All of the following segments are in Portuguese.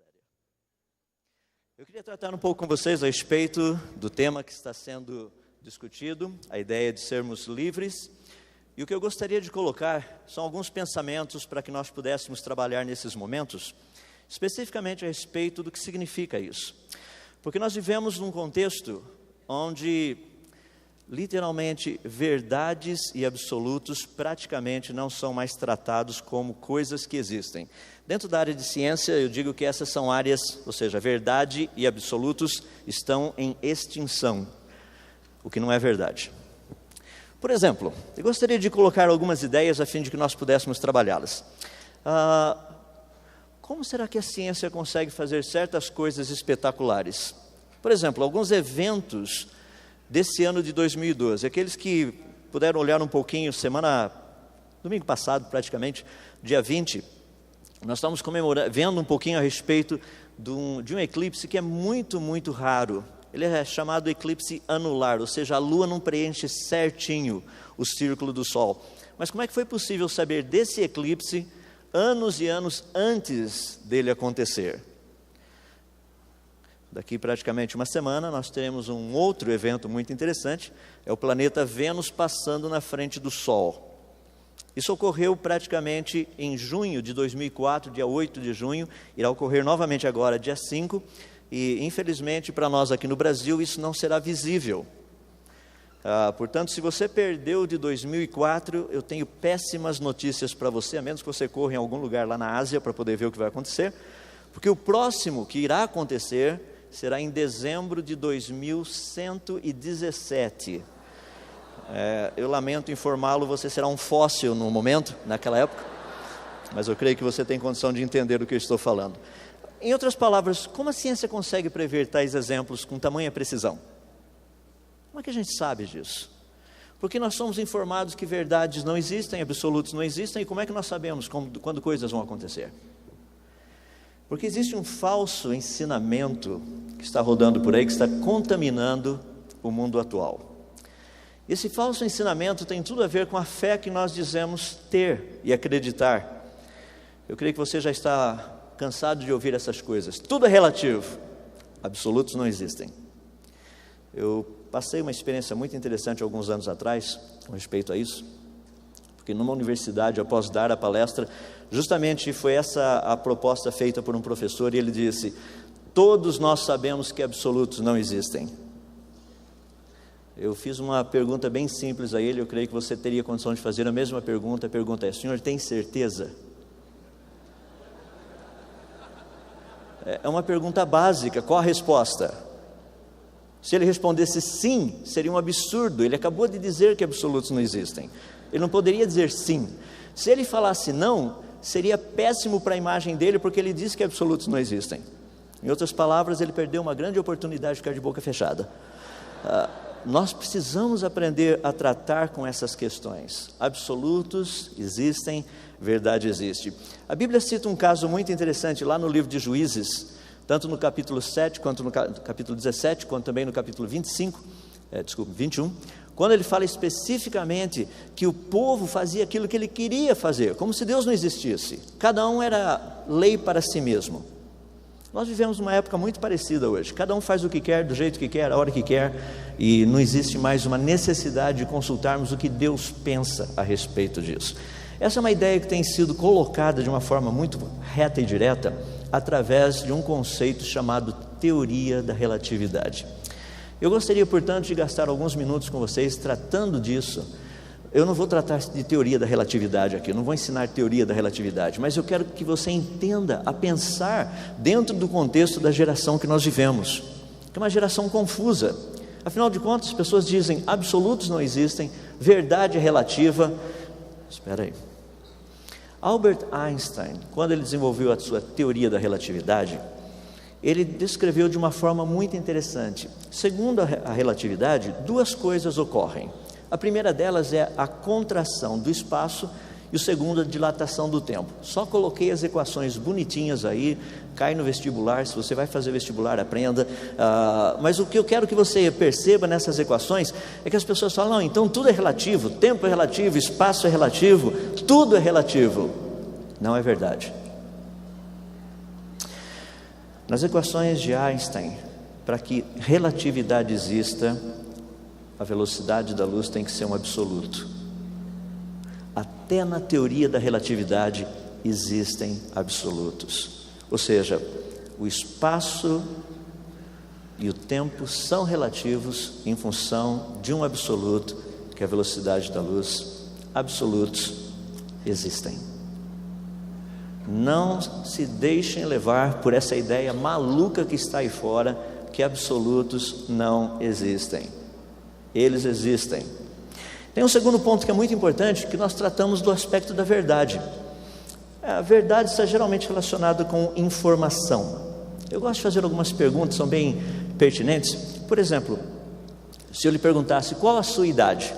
séria. Eu queria tratar um pouco com vocês a respeito do tema que está sendo discutido, a ideia de sermos livres. E o que eu gostaria de colocar são alguns pensamentos para que nós pudéssemos trabalhar nesses momentos, especificamente a respeito do que significa isso. Porque nós vivemos num contexto onde, literalmente, verdades e absolutos praticamente não são mais tratados como coisas que existem. Dentro da área de ciência, eu digo que essas são áreas, ou seja, verdade e absolutos estão em extinção, o que não é verdade. Por exemplo, eu gostaria de colocar algumas ideias a fim de que nós pudéssemos trabalhá-las. Como será que a ciência consegue fazer certas coisas espetaculares? Por exemplo, alguns eventos desse ano de 2012, aqueles que puderam olhar um pouquinho, domingo passado praticamente, dia 20, nós estamos vendo um pouquinho a respeito de um eclipse que é muito, muito raro. Ele é chamado eclipse anular, ou seja, a Lua não preenche certinho o círculo do Sol. Mas como é que foi possível saber desse eclipse anos e anos antes dele acontecer? Daqui praticamente uma semana nós teremos um outro evento muito interessante, é o planeta Vênus passando na frente do Sol. Isso ocorreu praticamente em junho de 2004, dia 8 de junho, irá ocorrer novamente agora, dia 5, e infelizmente para nós aqui no Brasil isso não será visível. Portanto, se você perdeu de 2004, eu tenho péssimas notícias para você, a menos que você corra em algum lugar lá na Ásia para poder ver o que vai acontecer, porque o próximo que irá acontecer será em dezembro de 2117. Eu lamento informá-lo, você será um fóssil no momento, naquela época, mas eu creio que você tem condição de entender do que eu estou falando. Em outras palavras, como a ciência consegue prever tais exemplos com tamanha precisão? Como é que a gente sabe disso? Porque nós somos informados que verdades não existem, absolutos não existem, e como é que nós sabemos quando coisas vão acontecer? Porque existe um falso ensinamento que está rodando por aí, que está contaminando o mundo atual. Esse falso ensinamento tem tudo a ver com a fé que nós dizemos ter e acreditar. Eu creio que você já está cansado de ouvir essas coisas. Tudo é relativo, absolutos não existem. Eu passei uma experiência muito interessante alguns anos atrás com respeito a isso, porque numa universidade, após dar a palestra, justamente foi essa a proposta feita por um professor, e ele disse: todos nós sabemos que absolutos não existem. Eu fiz uma pergunta bem simples a ele, eu creio que você teria condição de fazer a mesma pergunta. A pergunta é: senhor, tem certeza? É uma pergunta básica, qual a resposta? Se ele respondesse sim, seria um absurdo, ele acabou de dizer que absolutos não existem. Ele não poderia dizer sim. Se ele falasse não, seria péssimo para a imagem dele, porque ele disse que absolutos não existem. Em outras palavras, ele perdeu uma grande oportunidade de ficar de boca fechada. Nós precisamos aprender a tratar com essas questões. Absolutos existem, verdade existe. A Bíblia cita um caso muito interessante lá no livro de Juízes, tanto no capítulo 7, quanto no capítulo 17, quanto também no capítulo 21, quando ele fala especificamente que o povo fazia aquilo que ele queria fazer, como se Deus não existisse. Cada um era lei para si mesmo. Nós vivemos uma época muito parecida hoje. Cada um faz o que quer, do jeito que quer, a hora que quer, e não existe mais uma necessidade de consultarmos o que Deus pensa a respeito disso. Essa é uma ideia que tem sido colocada de uma forma muito reta e direta através de um conceito chamado teoria da relatividade. Eu gostaria, portanto, de gastar alguns minutos com vocês tratando disso. Eu não vou tratar de teoria da relatividade aqui, eu não vou ensinar teoria da relatividade, mas eu quero que você entenda a pensar dentro do contexto da geração que nós vivemos, que é uma geração confusa. Afinal de contas, as pessoas dizem absolutos não existem, verdade é relativa. Espera aí. Albert Einstein, quando ele desenvolveu a sua teoria da relatividade, ele descreveu de uma forma muito interessante. Segundo a relatividade, duas coisas ocorrem. A primeira delas é a contração do espaço e o segundo a dilatação do tempo. Só coloquei as equações bonitinhas aí, cai no vestibular, se você vai fazer vestibular, aprenda. Mas o que eu quero que você perceba nessas equações é que as pessoas falam: não, então tudo é relativo, tempo é relativo, espaço é relativo, tudo é relativo. Não é verdade. Nas equações de Einstein, para que relatividade exista, a velocidade da luz tem que ser um absoluto. Até na teoria da relatividade existem absolutos. Ou seja, o espaço e o tempo são relativos em função de um absoluto, que é a velocidade da luz. Absolutos existem. Não se deixem levar por essa ideia maluca que está aí fora, que absolutos não existem. Eles existem. Tem um segundo ponto que é muito importante, que nós tratamos do aspecto da verdade. A verdade está geralmente relacionada com informação. Eu gosto de fazer algumas perguntas, são bem pertinentes. Por exemplo, se eu lhe perguntasse qual a sua idade,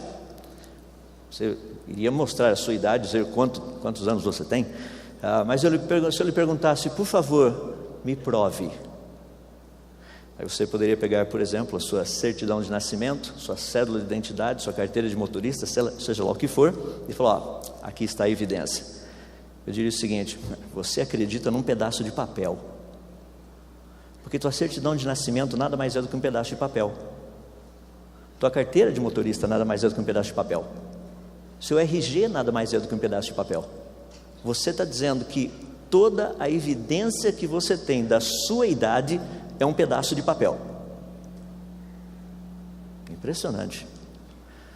você iria mostrar a sua idade, dizer quantos anos você tem, mas se eu lhe perguntasse, por favor, me prove. Aí você poderia pegar, por exemplo, a sua certidão de nascimento, sua cédula de identidade, sua carteira de motorista, seja lá o que for, e falar, aqui está a evidência. Eu diria o seguinte: você acredita num pedaço de papel, porque tua certidão de nascimento nada mais é do que um pedaço de papel, tua carteira de motorista nada mais é do que um pedaço de papel, seu RG nada mais é do que um pedaço de papel. Você está dizendo que toda a evidência que você tem da sua idade é um pedaço de papel. Impressionante.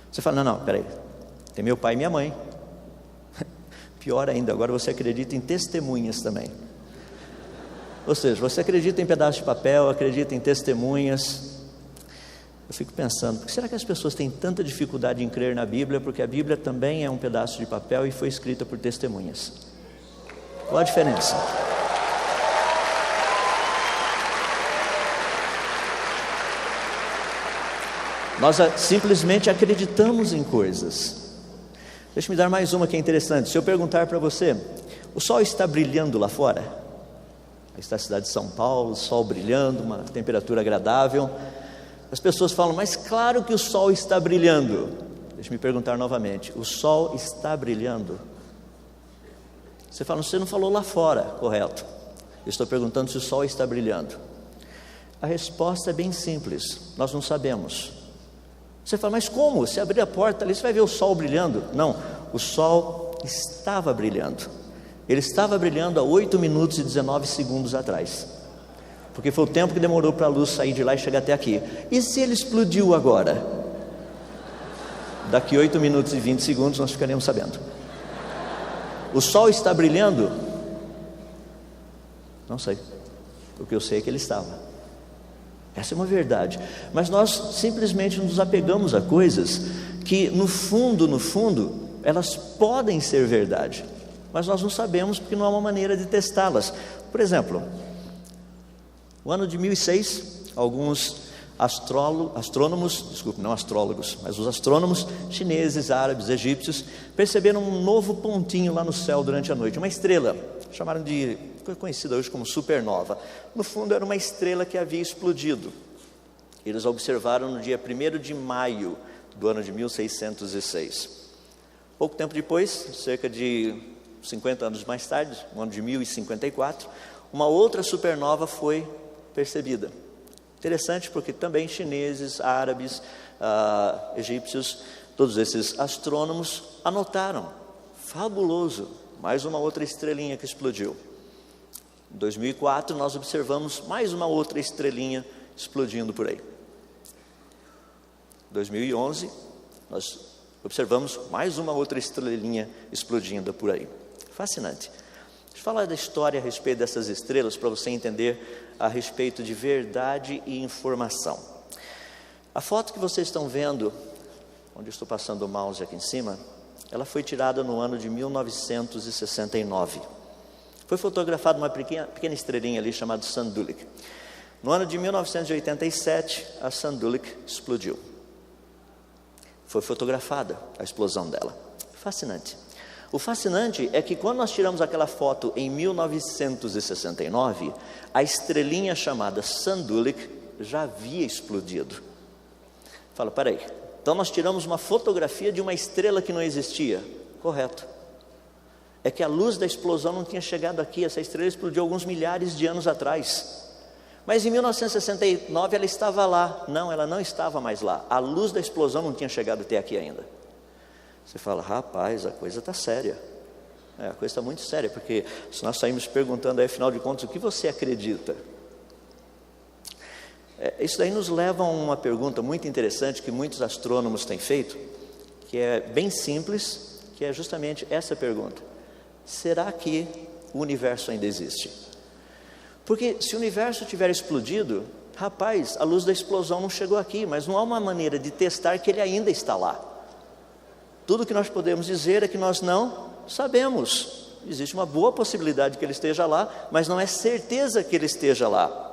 Você fala, não, peraí, tem meu pai e minha mãe. Pior ainda, agora você acredita em testemunhas também. Ou seja, você acredita em pedaços de papel, acredita em testemunhas. Eu fico pensando, por que será que as pessoas têm tanta dificuldade em crer na Bíblia? Porque a Bíblia também é um pedaço de papel e foi escrita por testemunhas. Qual a diferença? Nós simplesmente acreditamos em coisas. Deixa-me dar mais uma que é interessante. Se eu perguntar para você, o sol está brilhando lá fora? Aí está a cidade de São Paulo, o sol brilhando, uma temperatura agradável. As pessoas falam, mas claro que o sol está brilhando. Deixa-me perguntar novamente, o sol está brilhando? Você fala, você não falou lá fora, correto. Eu estou perguntando se o sol está brilhando. A resposta é bem simples, nós não sabemos. Você fala, mas como? Se abrir a porta ali, você vai ver o sol brilhando? Não, o sol estava brilhando. Ele estava brilhando há 8 minutos e 19 segundos atrás. Porque foi o tempo que demorou para a luz sair de lá e chegar até aqui. E se ele explodiu agora? Daqui 8 minutos e 20 segundos nós ficaremos sabendo. O sol está brilhando? Não sei. O que eu sei é que ele estava. Essa é uma verdade. Mas nós simplesmente nos apegamos a coisas que no fundo, elas podem ser verdade. Mas nós não sabemos porque não há uma maneira de testá-las. Por exemplo, no ano de 1006, alguns astrônomos, não astrólogos, mas os astrônomos chineses, árabes, egípcios, perceberam um novo pontinho lá no céu durante a noite, uma estrela, chamaram de, conhecida hoje como supernova. No fundo era uma estrela que havia explodido. Eles observaram no dia 1º de maio do ano de 1606. Pouco tempo depois, cerca de 50 anos mais tarde, no ano de 1054, uma outra supernova foi percebida. Interessante porque também chineses, árabes, egípcios, todos esses astrônomos anotaram, fabuloso, mais uma outra estrelinha que explodiu. Em 2004 nós observamos mais uma outra estrelinha explodindo por aí. Em 2011 nós observamos mais uma outra estrelinha explodindo por aí. Fascinante. Deixa eu falar da história a respeito dessas estrelas para você entender a respeito de verdade e informação. A foto que vocês estão vendo, onde eu estou passando o mouse aqui em cima, ela foi tirada no ano de 1969. Foi fotografada uma pequena estrelinha ali chamada Sandulik. No ano de 1987, a Sandulik explodiu. Foi fotografada a explosão dela. Fascinante. O fascinante é que quando nós tiramos aquela foto em 1969, a estrelinha chamada Sandulik já havia explodido. Fala, peraí, então nós tiramos uma fotografia de uma estrela que não existia. Correto. É que a luz da explosão não tinha chegado aqui, essa estrela explodiu alguns milhares de anos atrás. Mas em 1969 ela estava lá. Não, ela não estava mais lá. A luz da explosão não tinha chegado até aqui ainda. Você fala, rapaz, a coisa está séria. A coisa está muito séria, porque se nós saímos perguntando aí, afinal de contas, o que você acredita? Isso daí nos leva a uma pergunta muito interessante que muitos astrônomos têm feito, que é bem simples, que é justamente essa pergunta: será que o universo ainda existe? Porque se o universo tiver explodido, rapaz, a luz da explosão não chegou aqui, mas não há uma maneira de testar que ele ainda está lá. Tudo que nós podemos dizer é que nós não sabemos. Existe uma boa possibilidade que ele esteja lá, mas não é certeza que ele esteja lá.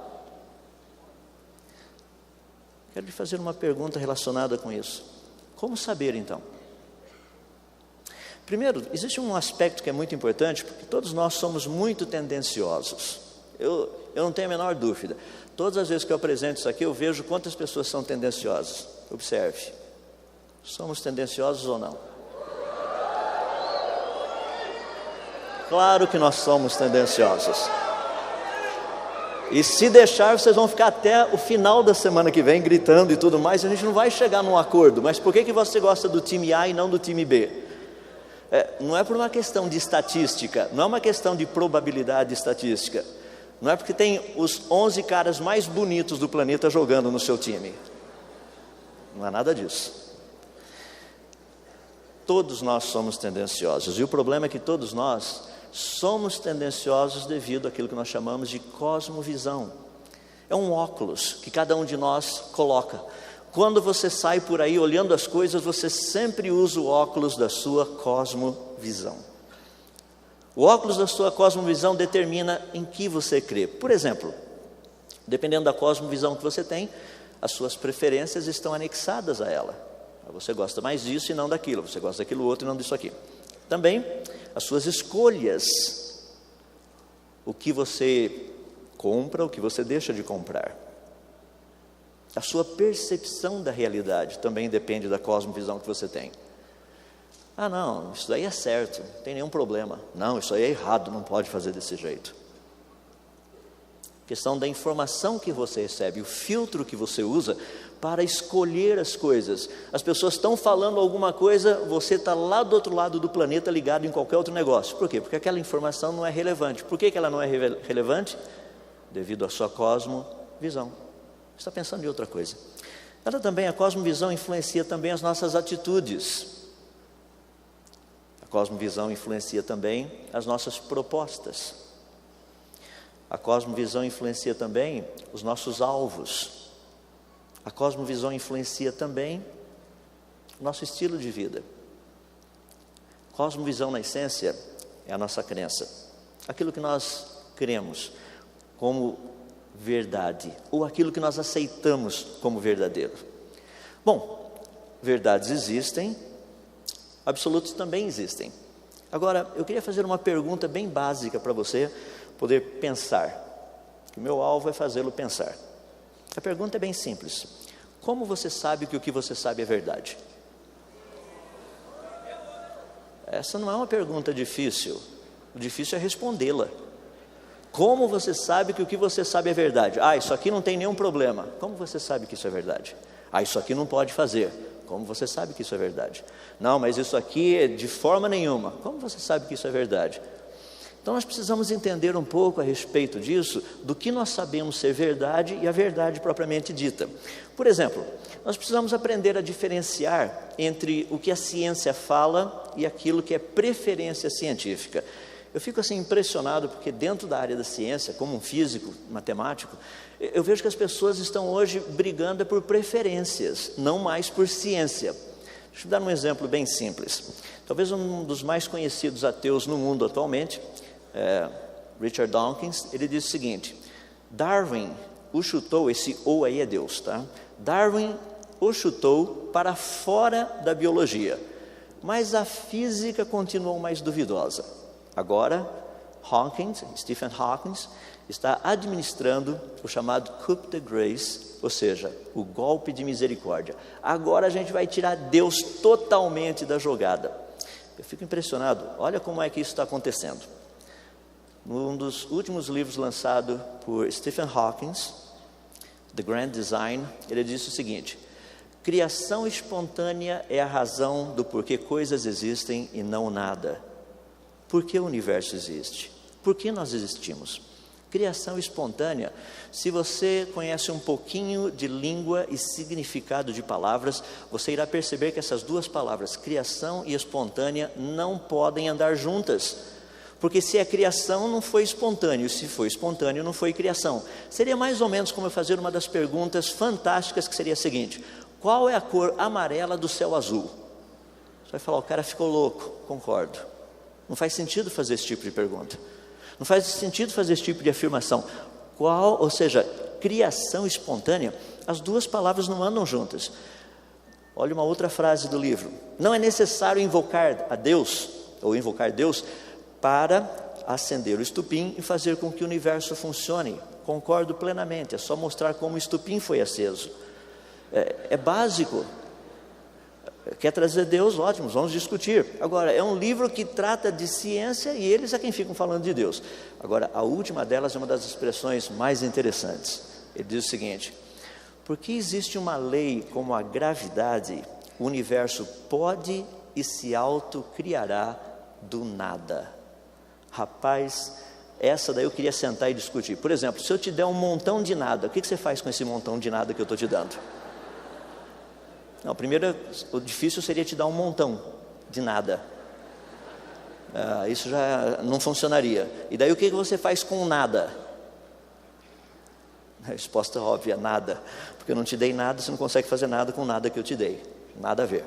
Quero lhe fazer uma pergunta relacionada com isso. Como saber então? Primeiro, existe um aspecto que é muito importante, porque todos nós somos muito tendenciosos. Eu não tenho a menor dúvida. Todas as vezes que eu apresento isso aqui, eu vejo quantas pessoas são tendenciosas. Observe. Somos tendenciosos ou não? Claro que nós somos tendenciosos. E se deixar, vocês vão ficar até o final da semana que vem gritando e tudo mais, a gente não vai chegar num acordo. Mas por que você gosta do time A e não do time B? Não é por uma questão de estatística, não é uma questão de probabilidade estatística. Não é porque tem os 11 caras mais bonitos do planeta jogando no seu time. Não é nada disso. Todos nós somos tendenciosos, e o problema é que todos nós somos tendenciosos devido àquilo que nós chamamos de cosmovisão. É um óculos que cada um de nós coloca. Quando você sai por aí olhando as coisas, você sempre usa o óculos da sua cosmovisão. O óculos da sua cosmovisão determina em que você crê. Por exemplo, dependendo da cosmovisão que você tem, as suas preferências estão anexadas a ela. Você gosta mais disso e não daquilo, você gosta daquilo outro e não disso aqui. Também, as suas escolhas, o que você compra, o que você deixa de comprar. A sua percepção da realidade também depende da cosmovisão que você tem. Ah, não, isso daí é certo, não tem nenhum problema. Não, isso aí é errado, não pode fazer desse jeito. Questão da informação que você recebe, o filtro que você usa para escolher as coisas. As pessoas estão falando alguma coisa, você está lá do outro lado do planeta ligado em qualquer outro negócio. Por quê? Porque aquela informação não é relevante. Por que ela não é relevante? Devido à sua cosmovisão. Você está pensando em outra coisa. Ela também, a cosmovisão influencia também as nossas atitudes. A cosmovisão influencia também as nossas propostas. A cosmovisão influencia também os nossos alvos. A cosmovisão influencia também o nosso estilo de vida. Cosmovisão, na essência, é a nossa crença. Aquilo que nós cremos como verdade, ou aquilo que nós aceitamos como verdadeiro. Bom, verdades existem, absolutos também existem. Agora, eu queria fazer uma pergunta bem básica para você poder pensar. O meu alvo é fazê-lo pensar. A pergunta é bem simples. Como você sabe que o que você sabe é verdade? Essa não é uma pergunta difícil. O difícil é respondê-la. Como você sabe que o que você sabe é verdade? Ah, isso aqui não tem nenhum problema. Como você sabe que isso é verdade? Ah, isso aqui não pode fazer. Como você sabe que isso é verdade? Não, mas isso aqui é de forma nenhuma. Como você sabe que isso é verdade? Então nós precisamos entender um pouco a respeito disso, do que nós sabemos ser verdade e a verdade propriamente dita. Por exemplo, nós precisamos aprender a diferenciar entre o que a ciência fala e aquilo que é preferência científica. Eu fico assim impressionado porque dentro da área da ciência, como um físico, matemático, eu vejo que as pessoas estão hoje brigando por preferências, não mais por ciência. Deixa eu dar um exemplo bem simples. Talvez um dos mais conhecidos ateus no mundo atualmente, Richard Dawkins, ele diz o seguinte: Darwin o chutou, esse ou aí é Deus, tá? Darwin o chutou para fora da biologia, mas a física continuou mais duvidosa. Agora, Stephen Hawking está administrando o chamado coup de grace, ou seja, o golpe de misericórdia. Agora a gente vai tirar Deus totalmente da jogada. Eu fico impressionado, olha como é que isso está acontecendo. Num dos últimos livros lançado por Stephen Hawking, The Grand Design, ele disse o seguinte: criação espontânea é a razão do porquê coisas existem e não nada. Por que o universo existe? Por que nós existimos? Criação espontânea, se você conhece um pouquinho de língua e significado de palavras, você irá perceber que essas duas palavras, criação e espontânea, não podem andar juntas. Porque se é criação, não foi espontâneo, se foi espontâneo, não foi criação. Seria mais ou menos como eu fazer uma das perguntas fantásticas, que seria a seguinte: qual é a cor amarela do céu azul? Você vai falar, o cara ficou louco. Concordo. Não faz sentido fazer esse tipo de pergunta. Não faz sentido fazer esse tipo de afirmação. Ou seja, criação espontânea, as duas palavras não andam juntas. Olha uma outra frase do livro: não é necessário invocar a Deus, ou invocar Deus, para acender o estupim e fazer com que o universo funcione. Concordo plenamente, é só mostrar como o estupim foi aceso. É básico. Quer trazer Deus? Ótimo, vamos discutir. Agora, é um livro que trata de ciência e eles é quem ficam falando de Deus. Agora, a última delas é uma das expressões mais interessantes. Ele diz o seguinte: porque existe uma lei como a gravidade, o universo pode e se autocriará do nada. Rapaz, essa daí eu queria sentar e discutir. Por exemplo, se eu te der um montão de nada, o que você faz com esse montão de nada que eu estou te dando? Não, primeiro, o difícil seria te dar um montão de nada. Isso já não funcionaria. E daí o que você faz com nada? A resposta óbvia: nada. Porque eu não te dei nada, você não consegue fazer nada com nada que eu te dei. Nada a ver.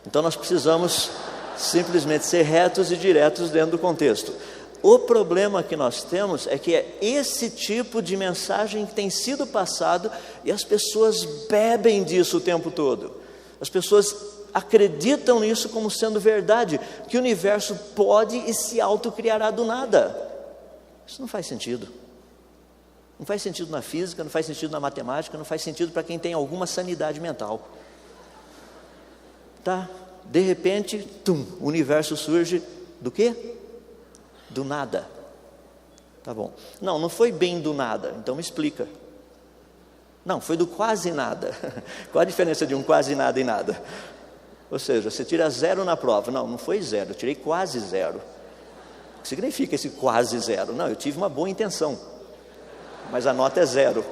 Então nós precisamos simplesmente ser retos e diretos dentro do contexto. O problema que nós temos é que é esse tipo de mensagem que tem sido passado e as pessoas bebem disso o tempo todo. As pessoas acreditam nisso como sendo verdade, que o universo pode e se autocriará do nada. Isso não faz sentido. Não faz sentido na física, não faz sentido na matemática, não faz sentido para quem tem alguma sanidade mental. Tá? De repente, o universo surge do quê? Do nada. Tá bom. Não foi bem do nada, então me explica. Não, foi do quase nada. Qual a diferença de um quase nada e nada? Ou seja, você tira 0 na prova. Não foi 0, eu tirei quase 0. O que significa esse quase 0? Não, eu tive uma boa intenção, mas a nota é 0.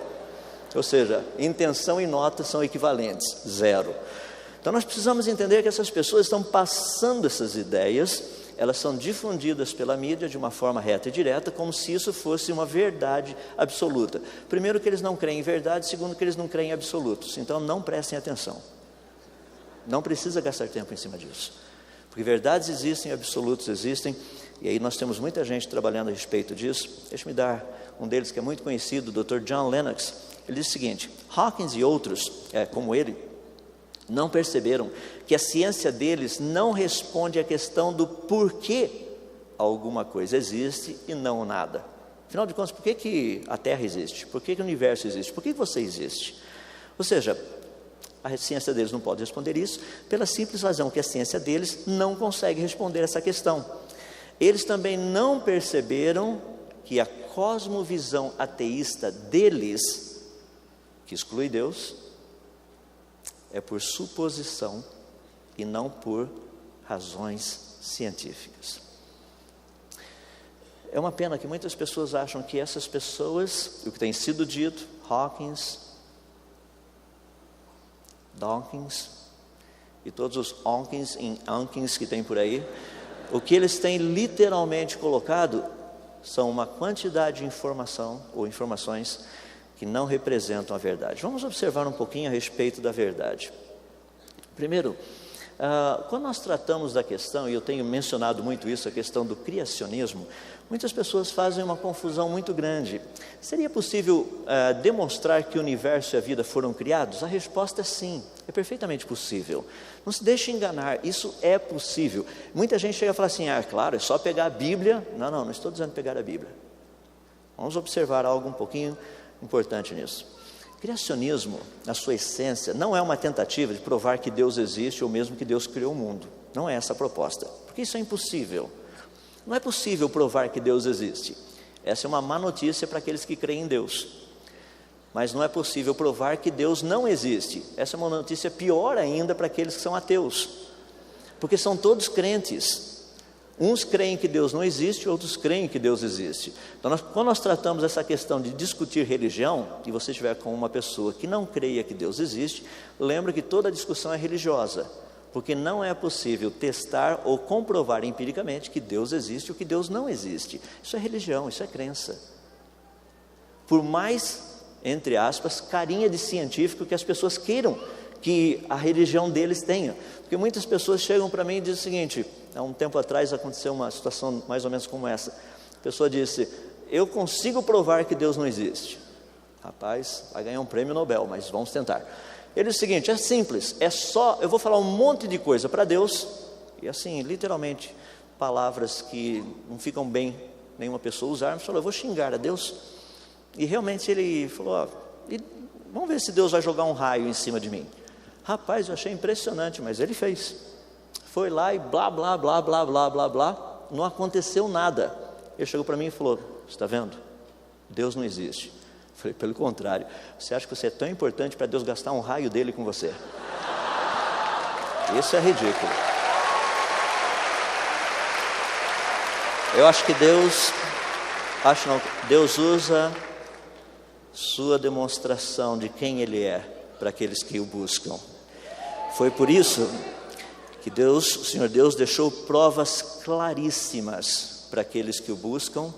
Ou seja, intenção e nota são equivalentes, 0. Então nós precisamos entender que essas pessoas estão passando essas ideias, elas são difundidas pela mídia de uma forma reta e direta, como se isso fosse uma verdade absoluta. Primeiro, que eles não creem em verdade. Segundo, que eles não creem em absolutos. Então não prestem atenção. Não precisa gastar tempo em cima disso, porque verdades existem, absolutos existem. E aí nós temos muita gente trabalhando a respeito disso. Deixa-me dar um deles que é muito conhecido, o Dr. John Lennox. Ele diz o seguinte: Hawkins e outros, como ele, não perceberam que a ciência deles não responde à questão do porquê alguma coisa existe e não nada. Afinal de contas, por que a Terra existe? Por que o universo existe? Por que você existe? Ou seja, a ciência deles não pode responder isso, pela simples razão que a ciência deles não consegue responder essa questão. Eles também não perceberam que a cosmovisão ateísta deles, que exclui Deus, é por suposição e não por razões científicas. É uma pena que muitas pessoas acham que essas pessoas, o que tem sido dito, Hawkins, Dawkins e todos os Onkins e Ankins que tem por aí, o que eles têm literalmente colocado são uma quantidade de informação ou informações que não representam a verdade. Vamos observar um pouquinho a respeito da verdade. Primeiro, quando nós tratamos da questão, e eu tenho mencionado muito isso, a questão do criacionismo, muitas pessoas fazem uma confusão muito grande. Seria possível demonstrar que o universo e a vida foram criados? A resposta é sim, é perfeitamente possível. Não se deixe enganar, isso é possível. Muita gente chega a falar assim: claro, é só pegar a Bíblia. Não estou dizendo pegar a Bíblia. Vamos observar algo um pouquinho importante nisso. Criacionismo, na sua essência, não é uma tentativa de provar que Deus existe ou mesmo que Deus criou o mundo. Não é essa a proposta, porque isso é impossível. Não é possível provar que Deus existe. Essa é uma má notícia para aqueles que creem em Deus. mas não é possível provar que Deus não existe. Essa é uma notícia pior ainda para aqueles que são ateus, porque são todos crentes. Uns creem que Deus não existe, outros creem que Deus existe. Então, quando nós tratamos essa questão de discutir religião, e você estiver com uma pessoa que não creia que Deus existe, lembra que toda discussão é religiosa, porque não é possível testar ou comprovar empiricamente que Deus existe ou que Deus não existe. Isso é religião, isso é crença. Por mais, entre aspas, carinha de científico que as pessoas queiram que a religião deles tenha. Porque muitas pessoas chegam para mim e dizem o seguinte: há um tempo atrás aconteceu uma situação mais ou menos como essa. A pessoa disse: eu consigo provar que Deus não existe. Rapaz, vai ganhar um prêmio Nobel, mas vamos tentar. Ele disse o seguinte: é simples, é só, eu vou falar um monte de coisa para Deus, e assim, literalmente, palavras que não ficam bem nenhuma pessoa usar, mas falou: eu vou xingar a Deus. E realmente ele falou: vamos ver se Deus vai jogar um raio em cima de mim. Rapaz, eu achei impressionante, mas ele fez. Foi lá e blá, blá, blá, blá, blá, blá, blá, não aconteceu nada. Ele chegou para mim e falou: você está vendo? Deus não existe. Eu falei: pelo contrário, você acha que você é tão importante para Deus gastar um raio dele com você? Isso é ridículo. Eu acho que Deus usa sua demonstração de quem Ele é para aqueles que o buscam. Foi por isso que o Senhor Deus deixou provas claríssimas para aqueles que o buscam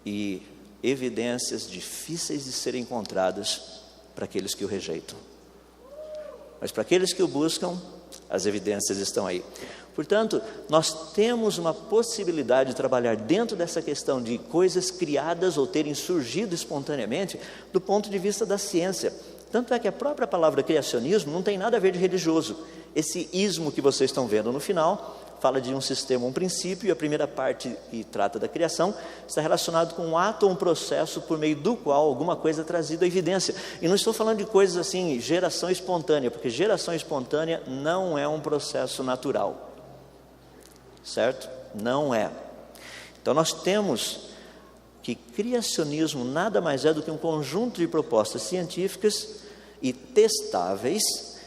e evidências difíceis de serem encontradas para aqueles que o rejeitam. Mas para aqueles que o buscam, as evidências estão aí. Portanto, nós temos uma possibilidade de trabalhar dentro dessa questão de coisas criadas ou terem surgido espontaneamente do ponto de vista da ciência. Tanto é que a própria palavra criacionismo não tem nada a ver de religioso. Esse ismo que vocês estão vendo no final fala de um sistema, um princípio, e a primeira parte que trata da criação está relacionado com um ato ou um processo por meio do qual alguma coisa é trazida à evidência. E não estou falando de coisas assim, geração espontânea, porque geração espontânea não é um processo natural, certo? Não é. Então nós temos que criacionismo nada mais é do que um conjunto de propostas científicas e testáveis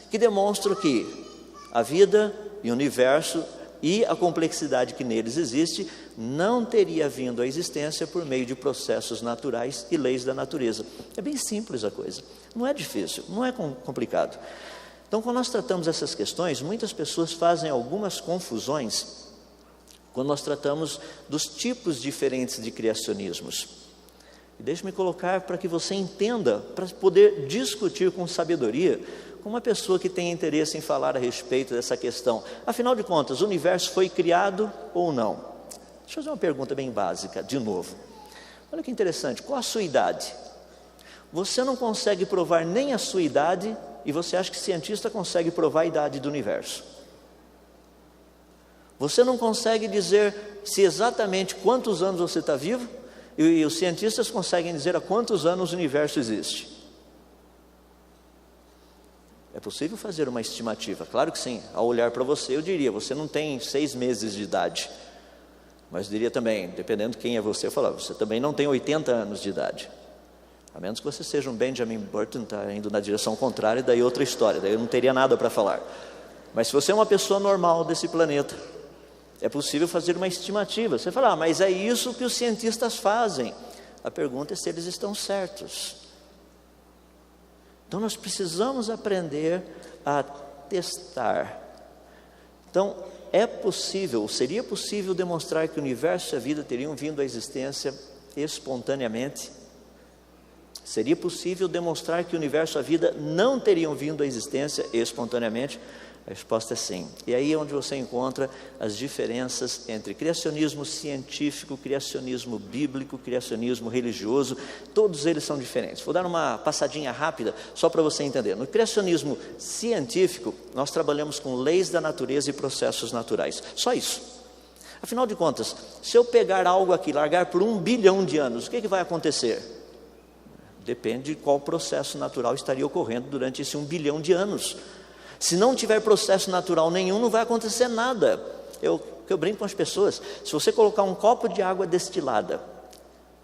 que demonstram que a vida e o universo e a complexidade que neles existe não teria vindo à existência por meio de processos naturais e leis da natureza. É bem simples a coisa, não é difícil, não é complicado. Então, quando nós tratamos essas questões, muitas pessoas fazem algumas confusões quando nós tratamos dos tipos diferentes de criacionismos. E deixe-me colocar para que você entenda, para poder discutir com sabedoria, com uma pessoa que tem interesse em falar a respeito dessa questão. Afinal de contas, o universo foi criado ou não? Deixa eu fazer uma pergunta bem básica, de novo. Olha que interessante, qual a sua idade? Você não consegue provar nem a sua idade, e você acha que cientista consegue provar a idade do universo. Você não consegue dizer se exatamente quantos anos você está vivo, e os cientistas conseguem dizer há quantos anos o universo existe. É possível fazer uma estimativa? Claro que sim. Ao olhar para você, eu diria: você não tem 6 meses de idade. Mas eu diria também, dependendo de quem é você, eu falar: você também não tem 80 anos de idade. A menos que você seja um Benjamin Button, está indo na direção contrária, daí outra história, daí eu não teria nada para falar. Mas se você é uma pessoa normal desse planeta, é possível fazer uma estimativa. Você fala: mas é isso que os cientistas fazem. A pergunta é se eles estão certos. Então nós precisamos aprender a testar. Então é possível, seria possível demonstrar que o universo e a vida teriam vindo à existência espontaneamente? Seria possível demonstrar que o universo e a vida não teriam vindo à existência espontaneamente? A resposta é sim. E aí é onde você encontra as diferenças entre criacionismo científico, criacionismo bíblico, criacionismo religioso. Todos eles são diferentes. Vou dar uma passadinha rápida só para você entender. No criacionismo científico, nós trabalhamos com leis da natureza e processos naturais. Só isso. Afinal de contas, se eu pegar algo aqui, largar por 1 bilhão de anos, o que vai acontecer? Depende de qual processo natural estaria ocorrendo durante esse 1 bilhão de anos. Se não tiver processo natural nenhum, não vai acontecer nada. Eu brinco com as pessoas: se você colocar um copo de água destilada,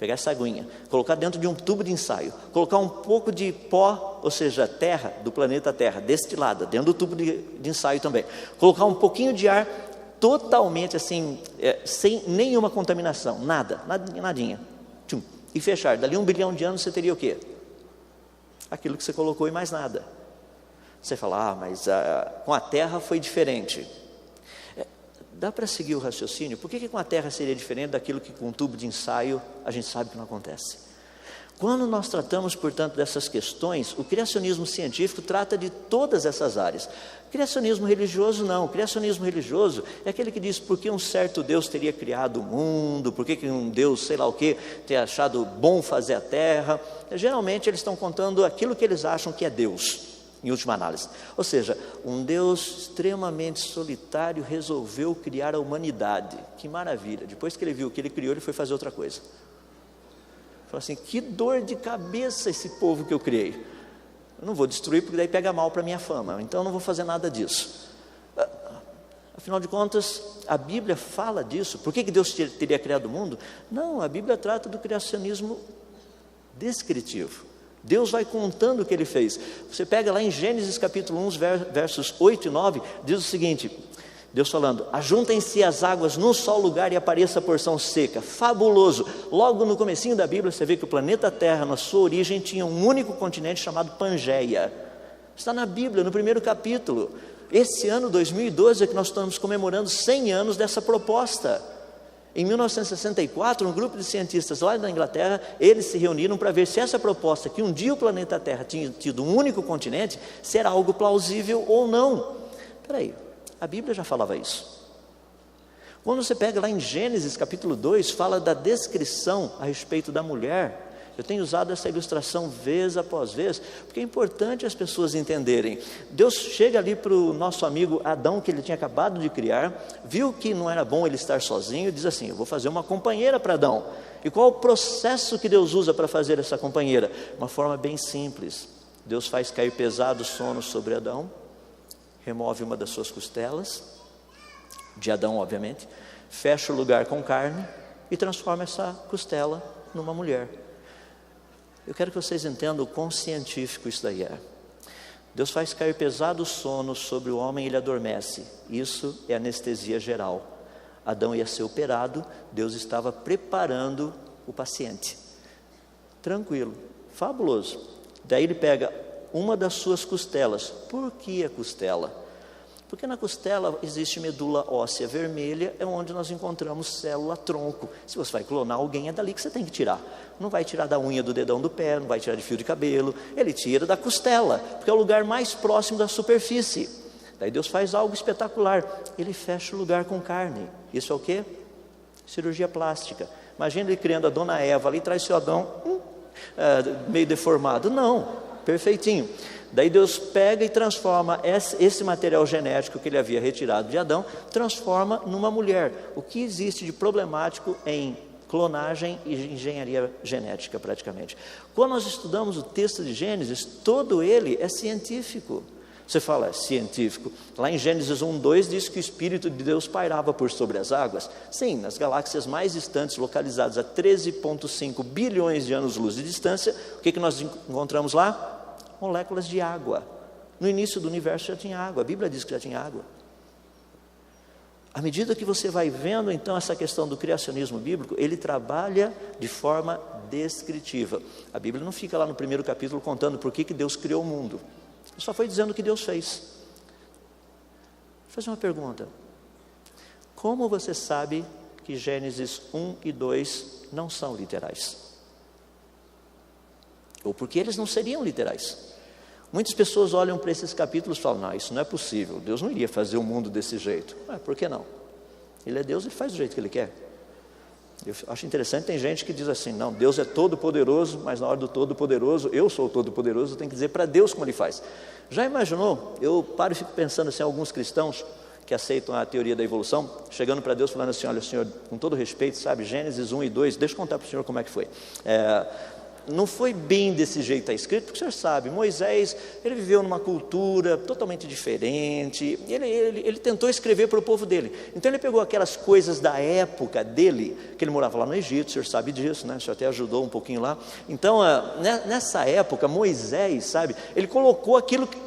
pegar essa aguinha, colocar dentro de um tubo de ensaio, colocar um pouco de pó, ou seja, terra do planeta Terra, destilada, dentro do tubo de ensaio também, colocar um pouquinho de ar totalmente assim, sem nenhuma contaminação, nadinha, tchum, e fechar. Dali 1 bilhão de anos você teria o quê? Aquilo que você colocou e mais nada. Você fala, mas com a Terra foi diferente. Dá para seguir o raciocínio? Por que com a Terra seria diferente daquilo que com um tubo de ensaio a gente sabe que não acontece? Quando nós tratamos, portanto, dessas questões, o criacionismo científico trata de todas essas áreas. Criacionismo religioso não. O criacionismo religioso é aquele que diz por que um certo Deus teria criado o mundo, por que um Deus, sei lá o que, teria achado bom fazer a Terra. Geralmente eles estão contando aquilo que eles acham que é Deus, em última análise. Ou seja, um Deus extremamente solitário resolveu criar a humanidade. Que maravilha. Depois que ele viu o que ele criou, ele foi fazer outra coisa. Falou assim, que dor de cabeça esse povo que eu criei. Eu não vou destruir porque daí pega mal para a minha fama. Então eu não vou fazer nada disso. Afinal de contas, a Bíblia fala disso. Por que Deus teria criado o mundo? Não, a Bíblia trata do criacionismo descritivo. Deus vai contando o que ele fez. Você pega lá em Gênesis capítulo 1, versos 8 e 9, diz o seguinte, Deus falando, ajuntem-se as águas num só lugar e apareça a porção seca. Fabuloso. Logo no comecinho da Bíblia, você vê que o planeta Terra, na sua origem, tinha um único continente chamado Pangeia. Está na Bíblia, no primeiro capítulo. Esse ano, 2012, é que nós estamos comemorando 100 anos dessa proposta. Em 1964, um grupo de cientistas lá da Inglaterra, eles se reuniram para ver se essa proposta, que um dia o planeta Terra tinha tido um único continente, se era algo plausível ou não. Espera aí, a Bíblia já falava isso. Quando você pega lá em Gênesis capítulo 2, fala da descrição a respeito da mulher. Eu tenho usado essa ilustração vez após vez, porque é importante as pessoas entenderem. Deus chega ali para o nosso amigo Adão, que ele tinha acabado de criar, viu que não era bom ele estar sozinho, e diz assim, eu vou fazer uma companheira para Adão. E qual o processo que Deus usa para fazer essa companheira? Uma forma bem simples. Deus faz cair pesado sono sobre Adão, remove uma das suas costelas, de Adão obviamente, fecha o lugar com carne e transforma essa costela numa mulher. Eu quero que vocês entendam o quão científico isso daí é. Deus faz cair pesado sono sobre o homem e ele adormece. Isso é anestesia geral. Adão ia ser operado, Deus estava preparando o paciente. Tranquilo, fabuloso. Daí ele pega uma das suas costelas. Por que a costela? Porque na costela existe medula óssea vermelha, é onde nós encontramos célula-tronco. Se você vai clonar alguém, é dali que você tem que tirar. Não vai tirar da unha do dedão do pé, não vai tirar de fio de cabelo, ele tira da costela, porque é o lugar mais próximo da superfície. Daí Deus faz algo espetacular, ele fecha o lugar com carne. Isso é o quê? Cirurgia plástica. Imagina ele criando a dona Eva ali, traz seu Adão meio deformado. Não, perfeitinho. Daí Deus pega e transforma esse material genético que ele havia retirado de Adão, transforma numa mulher. O que existe de problemático em clonagem e engenharia genética praticamente? Quando nós estudamos o texto de Gênesis, todo ele é científico. Você fala, é científico. Lá em Gênesis 1:2 diz que o Espírito de Deus pairava por sobre as águas. Sim, nas galáxias mais distantes, localizadas a 13,5 bilhões de anos-luz de distância, o que nós encontramos lá? Moléculas de água. No início do universo já tinha água, a Bíblia diz que já tinha água. À medida que você vai vendo então essa questão do criacionismo bíblico, ele trabalha de forma descritiva. A Bíblia não fica lá no primeiro capítulo contando por que Deus criou o mundo. Ele só foi dizendo o que Deus fez. Vou fazer uma pergunta. Como você sabe que Gênesis 1 e 2 não são literais? Ou porque eles não seriam literais? Muitas pessoas olham para esses capítulos e falam, não, isso não é possível, Deus não iria fazer o mundo desse jeito. Por que não? Ele é Deus, ele faz do jeito que ele quer. Eu acho interessante, tem gente que diz assim, não, Deus é todo poderoso, mas na hora do todo poderoso, eu sou o todo poderoso, eu tenho que dizer para Deus como ele faz. Já imaginou? Eu paro e fico pensando assim, alguns cristãos que aceitam a teoria da evolução, chegando para Deus falando assim, olha Senhor, com todo respeito, sabe, Gênesis 1 e 2, deixa eu contar para o Senhor como é que foi. não foi bem desse jeito está escrito, porque o senhor sabe, Moisés, ele viveu numa cultura totalmente diferente, ele tentou escrever para o povo dele, então ele pegou aquelas coisas da época dele, que ele morava lá no Egito, o senhor sabe disso, né? O senhor até ajudou um pouquinho lá, então nessa época, Moisés, sabe, ele colocou aquilo que,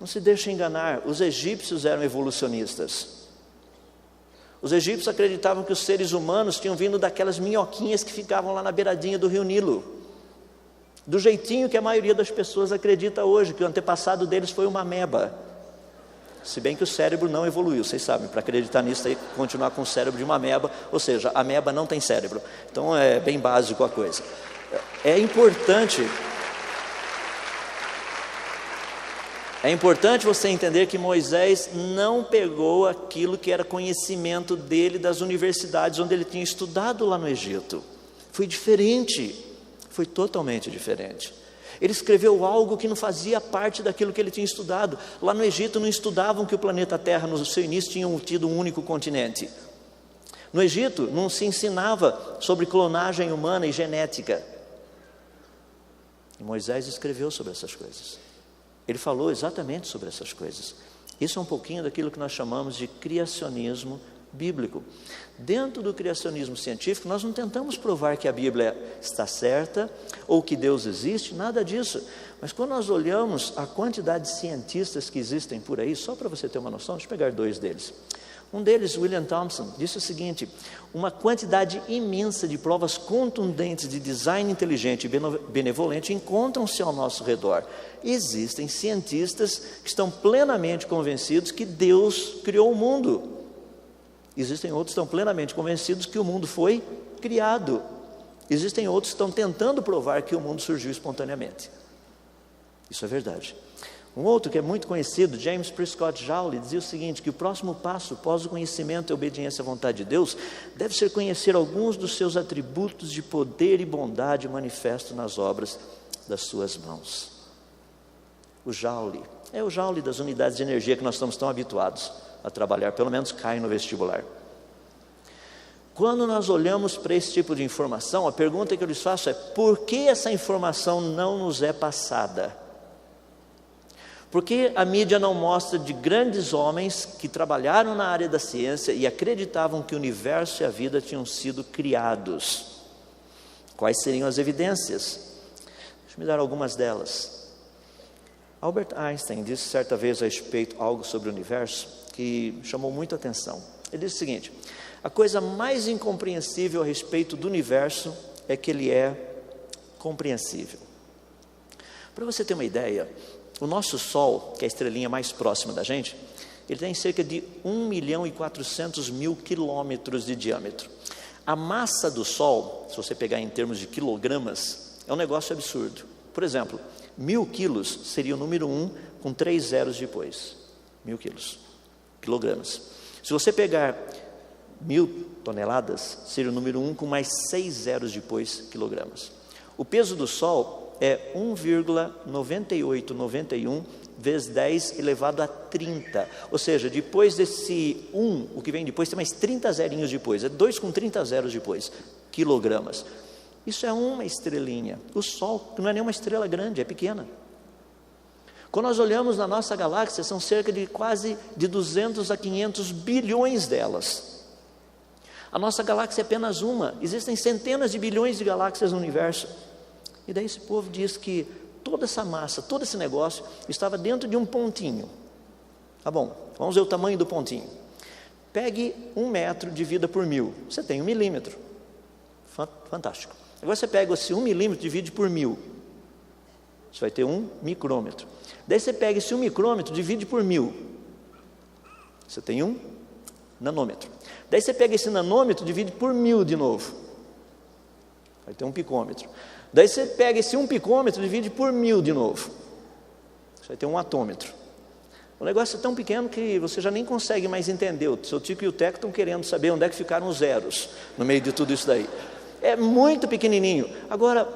não se deixe enganar, os egípcios eram evolucionistas. Os egípcios acreditavam que os seres humanos tinham vindo daquelas minhoquinhas que ficavam lá na beiradinha do rio Nilo, do jeitinho que a maioria das pessoas acredita hoje, que o antepassado deles foi uma ameba, se bem que o cérebro não evoluiu, vocês sabem, para acreditar nisso aí, continuar com o cérebro de uma ameba, ou seja, a ameba não tem cérebro, então é bem básico a coisa. É importante você entender que Moisés não pegou aquilo que era conhecimento dele das universidades onde ele tinha estudado lá no Egito. Foi diferente, foi totalmente diferente. Ele escreveu algo que não fazia parte daquilo que ele tinha estudado. Lá no Egito não estudavam que o planeta Terra no seu início tinha tido um único continente. No Egito não se ensinava sobre clonagem humana e genética. E Moisés escreveu sobre essas coisas. Ele falou exatamente sobre essas coisas. Isso é um pouquinho daquilo que nós chamamos de criacionismo bíblico. Dentro do criacionismo científico, nós não tentamos provar que a Bíblia está certa ou que Deus existe, nada disso. Mas quando nós olhamos a quantidade de cientistas que existem por aí, só para você ter uma noção, deixa eu pegar dois deles. Um deles, William Thompson, disse o seguinte: uma quantidade imensa de provas contundentes de design inteligente e benevolente encontram-se ao nosso redor. Existem cientistas que estão plenamente convencidos que Deus criou o mundo. Existem outros que estão plenamente convencidos que o mundo foi criado. Existem outros que estão tentando provar que o mundo surgiu espontaneamente. Isso é verdade. Um outro que é muito conhecido, James Prescott Joule, dizia o seguinte, que o próximo passo, após o conhecimento e obediência à vontade de Deus, deve ser conhecer alguns dos seus atributos de poder e bondade manifestos nas obras das suas mãos. O Joule, é o Joule das unidades de energia que nós estamos tão habituados a trabalhar, pelo menos cai no vestibular. Quando nós olhamos para esse tipo de informação, a pergunta que eu lhes faço é: por que essa informação não nos é passada? Por que a mídia não mostra de grandes homens que trabalharam na área da ciência e acreditavam que o universo e a vida tinham sido criados? Quais seriam as evidências? Deixa eu me dar algumas delas. Albert Einstein disse certa vez a respeito algo sobre o universo que chamou muita atenção. Ele disse o seguinte: a coisa mais incompreensível a respeito do universo é que ele é compreensível. Para você ter uma ideia, o nosso Sol, que é a estrelinha mais próxima da gente, ele tem cerca de 1.400.000 quilômetros de diâmetro. A massa do Sol, se você pegar em termos de quilogramas, é um negócio absurdo. Por exemplo, 1.000 quilos seria o número 1 com 3 zeros depois. 1.000 quilos, quilogramas. Se você pegar 1.000 toneladas, seria o número 1 com mais 6 zeros depois, quilogramas. O peso do Sol é 1,9891 vezes 10 elevado a 30. Ou seja, depois desse 1, o que vem depois, tem mais 30 zerinhos depois. É 2 com 30 zeros depois, quilogramas. Isso é uma estrelinha. O Sol não é nenhuma estrela grande, é pequena. Quando nós olhamos na nossa galáxia, são cerca de quase de 200 a 500 bilhões delas. A nossa galáxia é apenas uma. Existem centenas de bilhões de galáxias no universo. E daí esse povo diz que toda essa massa, todo esse negócio estava dentro de um pontinho. Tá bom, vamos ver o tamanho do pontinho. Pegue 1 metro, divida por 1000, você tem 1 milímetro. Fantástico. Agora você pega esse 1 milímetro, divide por 1000, você vai ter 1 micrômetro. Daí você pega esse 1 micrômetro, divide por 1000, você tem 1 nanômetro. Daí você pega esse nanômetro, divide por 1000 de novo, vai ter 1 picômetro. Daí você pega esse 1 picômetro, divide por 1000 de novo, você vai ter 1 atômetro. O negócio é tão pequeno que você já nem consegue mais entender. O seu Tico e o Teco estão querendo saber onde é que ficaram os zeros no meio de tudo isso daí. É muito pequenininho. Agora,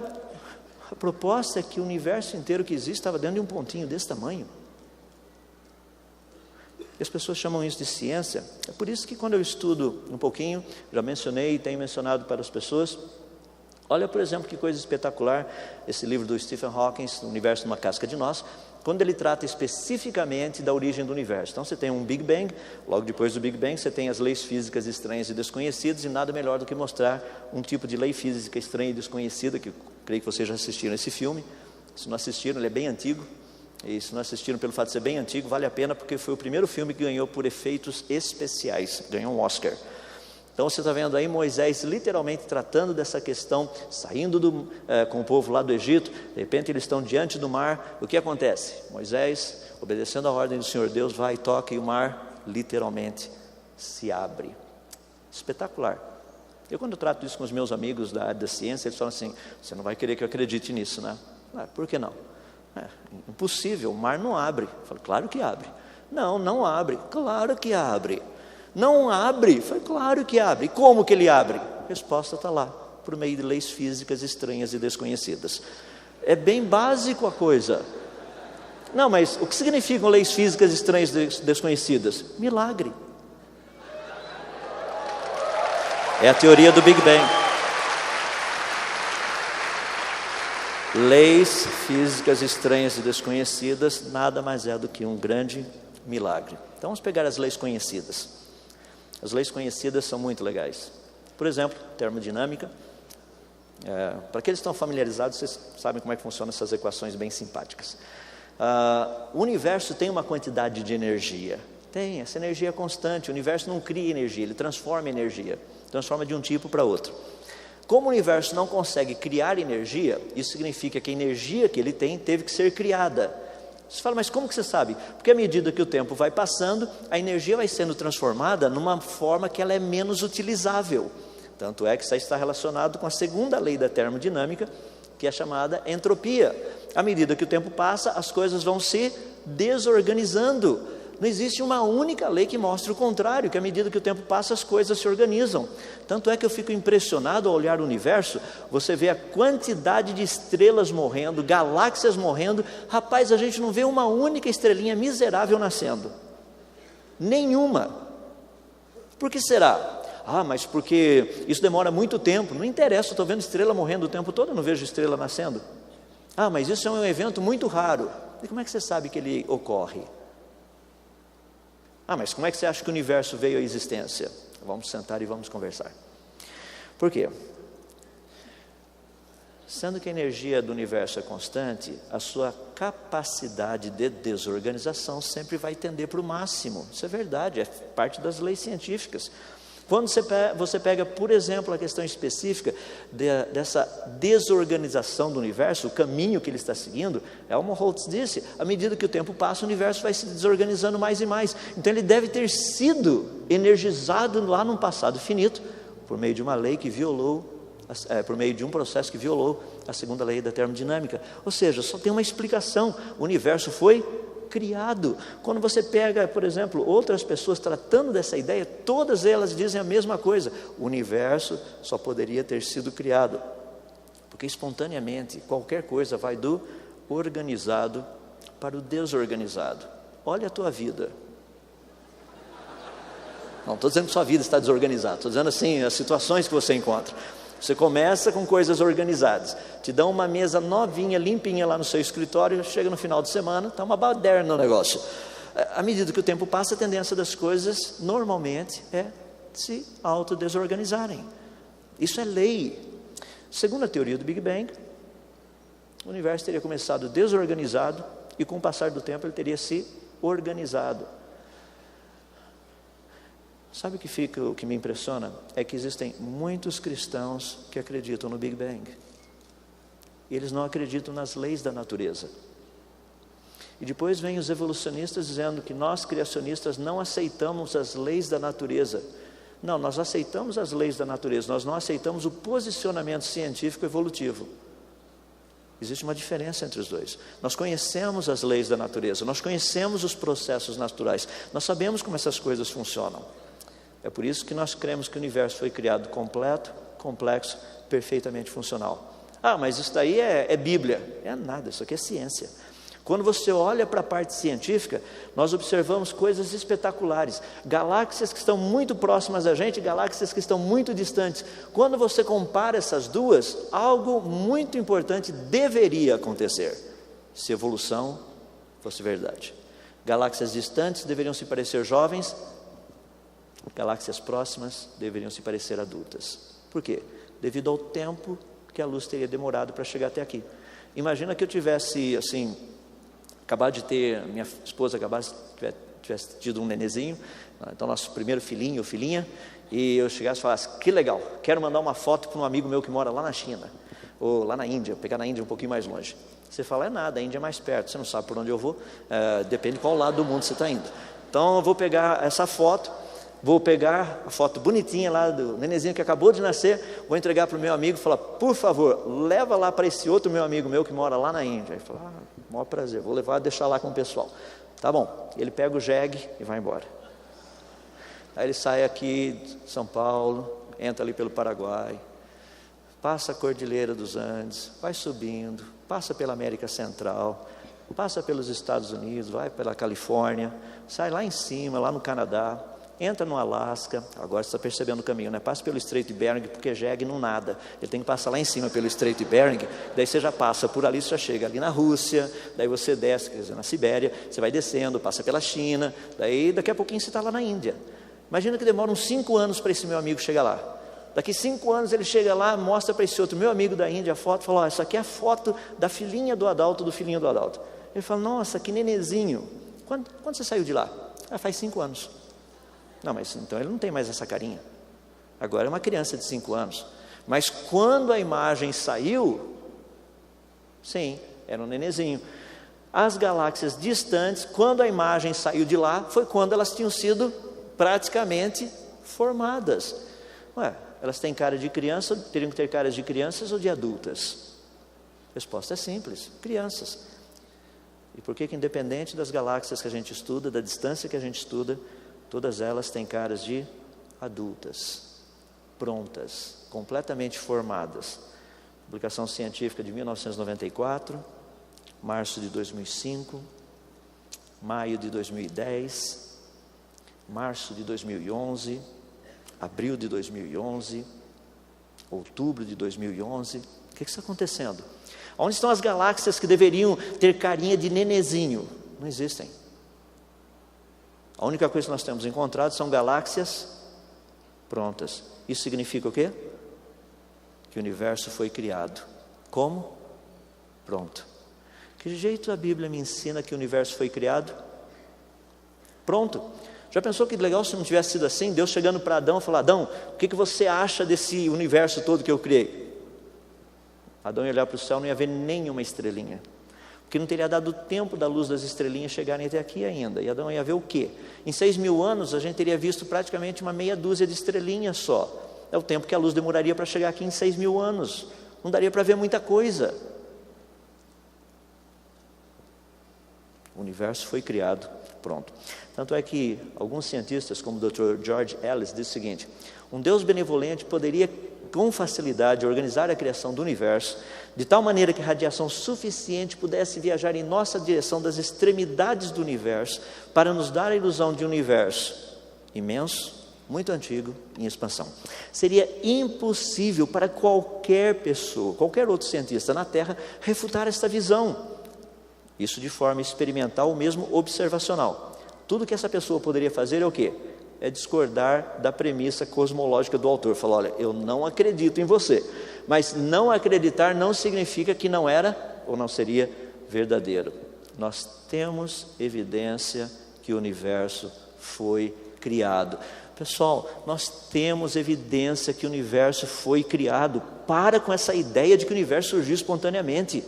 a proposta é que o universo inteiro que existe estava dentro de um pontinho desse tamanho. E as pessoas chamam isso de ciência. É por isso que quando eu estudo um pouquinho, já mencionei e tenho mencionado para as pessoas, Olha, por exemplo, que coisa espetacular, esse livro do Stephen Hawking, O Universo numa Casca de Nós, quando ele trata especificamente da origem do universo. Então você tem um Big Bang, logo depois do Big Bang você tem as leis físicas estranhas e desconhecidas, e nada melhor do que mostrar um tipo de lei física estranha e desconhecida, que eu creio que vocês já assistiram esse filme. Se não assistiram, ele é bem antigo, e se não assistiram pelo fato de ser bem antigo, vale a pena, porque foi o primeiro filme que ganhou por efeitos especiais, ganhou um Oscar. Então você está vendo aí Moisés literalmente tratando dessa questão, saindo com o povo lá do Egito, de repente eles estão diante do mar, o que acontece? Moisés, obedecendo a ordem do Senhor Deus, vai e toca, e o mar literalmente se abre. Espetacular. Eu, quando eu trato isso com os meus amigos da área da ciência, eles falam assim: você não vai querer que eu acredite nisso, né? Por que não? Impossível, o mar não abre. Eu falo: claro que abre. Não, não abre. Claro que abre. Não abre? Foi claro que abre. E como que ele abre? A resposta está lá, por meio de leis físicas estranhas e desconhecidas. É bem básico a coisa. Não, mas o que significam leis físicas estranhas e desconhecidas? Milagre. É a teoria do Big Bang. Leis físicas estranhas e desconhecidas nada mais é do que um grande milagre. Então vamos pegar as leis conhecidas. As leis conhecidas são muito legais. Por exemplo, termodinâmica. Para aqueles que estão familiarizados, vocês sabem como é que funcionam essas equações bem simpáticas. O universo tem uma quantidade de energia. Tem, essa energia é constante. O universo não cria energia, ele transforma energia. Transforma de um tipo para outro. Como o universo não consegue criar energia, isso significa que a energia que ele tem teve que ser criada. Você fala: mas como que você sabe? Porque à medida que o tempo vai passando, a energia vai sendo transformada numa forma que ela é menos utilizável. Tanto é que isso está relacionado com a segunda lei da termodinâmica, que é chamada entropia. À medida que o tempo passa, as coisas vão se desorganizando. Não existe uma única lei que mostre o contrário, que à medida que o tempo passa, as coisas se organizam. Tanto é que eu fico impressionado ao olhar o universo, você vê a quantidade de estrelas morrendo, galáxias morrendo. Rapaz, a gente não vê uma única estrelinha miserável nascendo. Nenhuma. Por que será? Mas porque isso demora muito tempo. Não interessa, eu estou vendo estrela morrendo o tempo todo, eu não vejo estrela nascendo. Mas isso é um evento muito raro. E como é que você sabe que ele ocorre? Mas como é que você acha que o universo veio à existência? Vamos sentar e vamos conversar. Por quê? Sendo que a energia do universo é constante, a sua capacidade de desorganização sempre vai tender para o máximo. Isso é verdade, é parte das leis científicas. Quando você pega, por exemplo, a questão específica dessa desorganização do universo, o caminho que ele está seguindo, Helmholtz disse: à medida que o tempo passa, o universo vai se desorganizando mais e mais. Então ele deve ter sido energizado lá num passado finito, por meio de uma lei que por meio de um processo que violou a segunda lei da termodinâmica. Ou seja, só tem uma explicação: o universo foi criado. Quando você pega, por exemplo, outras pessoas tratando dessa ideia, todas elas dizem a mesma coisa: o universo só poderia ter sido criado, porque espontaneamente qualquer coisa vai do organizado para o desorganizado. Olha a tua vida. Não estou dizendo que sua vida está desorganizada, estou dizendo assim, as situações que você encontra. Você começa com coisas organizadas, te dão uma mesa novinha, limpinha lá no seu escritório, chega no final de semana, está uma baderna o negócio. À medida que o tempo passa, a tendência das coisas normalmente é se autodesorganizarem. Isso é lei. Segundo a teoria do Big Bang, o universo teria começado desorganizado e com o passar do tempo ele teria se organizado. Sabe o que me impressiona? É que existem muitos cristãos que acreditam no Big Bang. E eles não acreditam nas leis da natureza. E depois vem os evolucionistas dizendo que nós, criacionistas, não aceitamos as leis da natureza. Não, nós aceitamos as leis da natureza, nós não aceitamos o posicionamento científico evolutivo. Existe uma diferença entre os dois. Nós conhecemos as leis da natureza, nós conhecemos os processos naturais, nós sabemos como essas coisas funcionam. É por isso que nós cremos que o universo foi criado completo, complexo, perfeitamente funcional. Mas isso daí é Bíblia. É nada, isso aqui é ciência. Quando você olha para a parte científica, nós observamos coisas espetaculares. Galáxias que estão muito próximas da gente, galáxias que estão muito distantes. Quando você compara essas duas, algo muito importante deveria acontecer, se evolução fosse verdade. Galáxias distantes deveriam se parecer jovens, galáxias próximas deveriam se parecer adultas. Por quê? Devido ao tempo que a luz teria demorado para chegar até aqui. Imagina que eu tivesse, assim, acabado de ter, minha esposa tivesse tido um nenezinho, então nosso primeiro filhinho ou filhinha, e eu chegasse e falasse, que legal, quero mandar uma foto para um amigo meu que mora lá na China, ou lá na Índia, pegar na Índia um pouquinho mais longe. Você fala, é nada, a Índia é mais perto, você não sabe por onde eu vou, depende de qual lado do mundo você está indo. Então eu vou pegar essa foto, vou pegar a foto bonitinha lá do nenezinho que acabou de nascer, vou entregar para o meu amigo e falar, por favor, leva lá para esse outro meu amigo meu que mora lá na Índia. Ele fala, maior prazer, vou levar, deixar lá com o pessoal. Tá bom, ele pega o jegue e vai embora. Aí ele sai aqui de São Paulo, entra ali pelo Paraguai, passa a Cordilheira dos Andes, vai subindo, passa pela América Central, passa pelos Estados Unidos, vai pela Califórnia, sai lá em cima, lá no Canadá, entra no Alasca, agora você está percebendo o caminho, né? Passa pelo Estreito de Bering, porque jegue não nada, ele tem que passar lá em cima pelo Estreito de Bering, daí você já passa por ali, você já chega ali na Rússia, daí você desce, quer dizer, na Sibéria, você vai descendo, passa pela China, daí daqui a pouquinho você está lá na Índia. Imagina que demora uns 5 anos para esse meu amigo chegar lá. Daqui 5 anos ele chega lá, mostra para esse outro meu amigo da Índia a foto, fala, essa aqui é a foto da filhinha do Adalto, do filhinho do Adalto. Ele fala, nossa, que nenezinho, quando você saiu de lá? Faz 5 anos. Não, mas então ele não tem mais essa carinha. Agora é uma criança de 5 anos. Mas quando a imagem saiu, sim, era um nenezinho. As galáxias distantes, quando a imagem saiu de lá, foi quando elas tinham sido praticamente formadas. Elas têm cara de criança, teriam que ter caras de crianças ou de adultas? A resposta é simples, crianças. E por que independente das galáxias que a gente estuda, da distância que a gente estuda, todas elas têm caras de adultas, prontas, completamente formadas. Publicação científica de 1994, março de 2005, maio de 2010, março de 2011, abril de 2011, outubro de 2011. O que está acontecendo? Onde estão as galáxias que deveriam ter carinha de nenezinho? Não existem. A única coisa que nós temos encontrado são galáxias prontas. Isso significa o quê? Que o universo foi criado. Como? Pronto. Que jeito a Bíblia me ensina que o universo foi criado? Pronto. Já pensou que legal se não tivesse sido assim? Deus chegando para Adão e falar, Adão, o que você acha desse universo todo que eu criei? Adão ia olhar para o céu, não ia ver nenhuma estrelinha. Porque não teria dado tempo da luz das estrelinhas chegarem até aqui ainda. E Adão ia ver o quê? Em 6.000 anos a gente teria visto praticamente uma meia dúzia de estrelinhas só. É o tempo que a luz demoraria para chegar aqui em 6.000 anos. Não daria para ver muita coisa. O universo foi criado, pronto. Tanto é que alguns cientistas, como o Dr. George Ellis, diz o seguinte: um Deus benevolente poderia com facilidade organizar a criação do universo de tal maneira que radiação suficiente pudesse viajar em nossa direção das extremidades do universo para nos dar a ilusão de um universo imenso, muito antigo, em expansão. Seria impossível para qualquer pessoa, qualquer outro cientista na Terra, refutar esta visão. Isso de forma experimental ou mesmo observacional. Tudo que essa pessoa poderia fazer é o quê? É discordar da premissa cosmológica do autor. Falar, olha, eu não acredito em você. Mas não acreditar não significa que não era ou não seria verdadeiro. Nós temos evidência que o universo foi criado. Pessoal, nós temos evidência que o universo foi criado. Para com essa ideia de que o universo surgiu espontaneamente.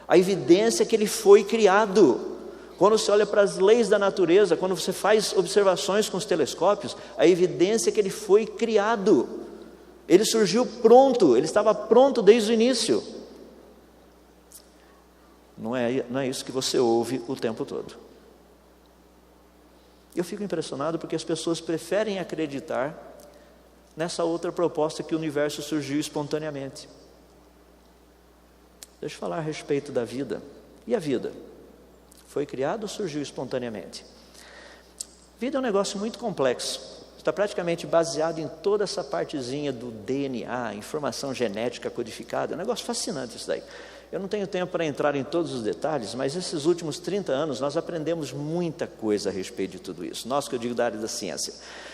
A evidência é que ele foi criado. Quando você olha para as leis da natureza, quando você faz observações com os telescópios, a evidência é que ele foi criado. Ele surgiu pronto, ele estava pronto desde o início. Não é isso que você ouve o tempo todo. Eu fico impressionado porque as pessoas preferem acreditar nessa outra proposta que o universo surgiu espontaneamente. Deixa eu falar a respeito da vida. E a vida? Foi criado ou surgiu espontaneamente? Vida é um negócio muito complexo. Está praticamente baseado em toda essa partezinha do DNA, informação genética codificada. É um negócio fascinante isso daí. Eu não tenho tempo para entrar em todos os detalhes, mas esses últimos 30 anos nós aprendemos muita coisa a respeito de tudo isso. Nós, que eu digo da área da ciência.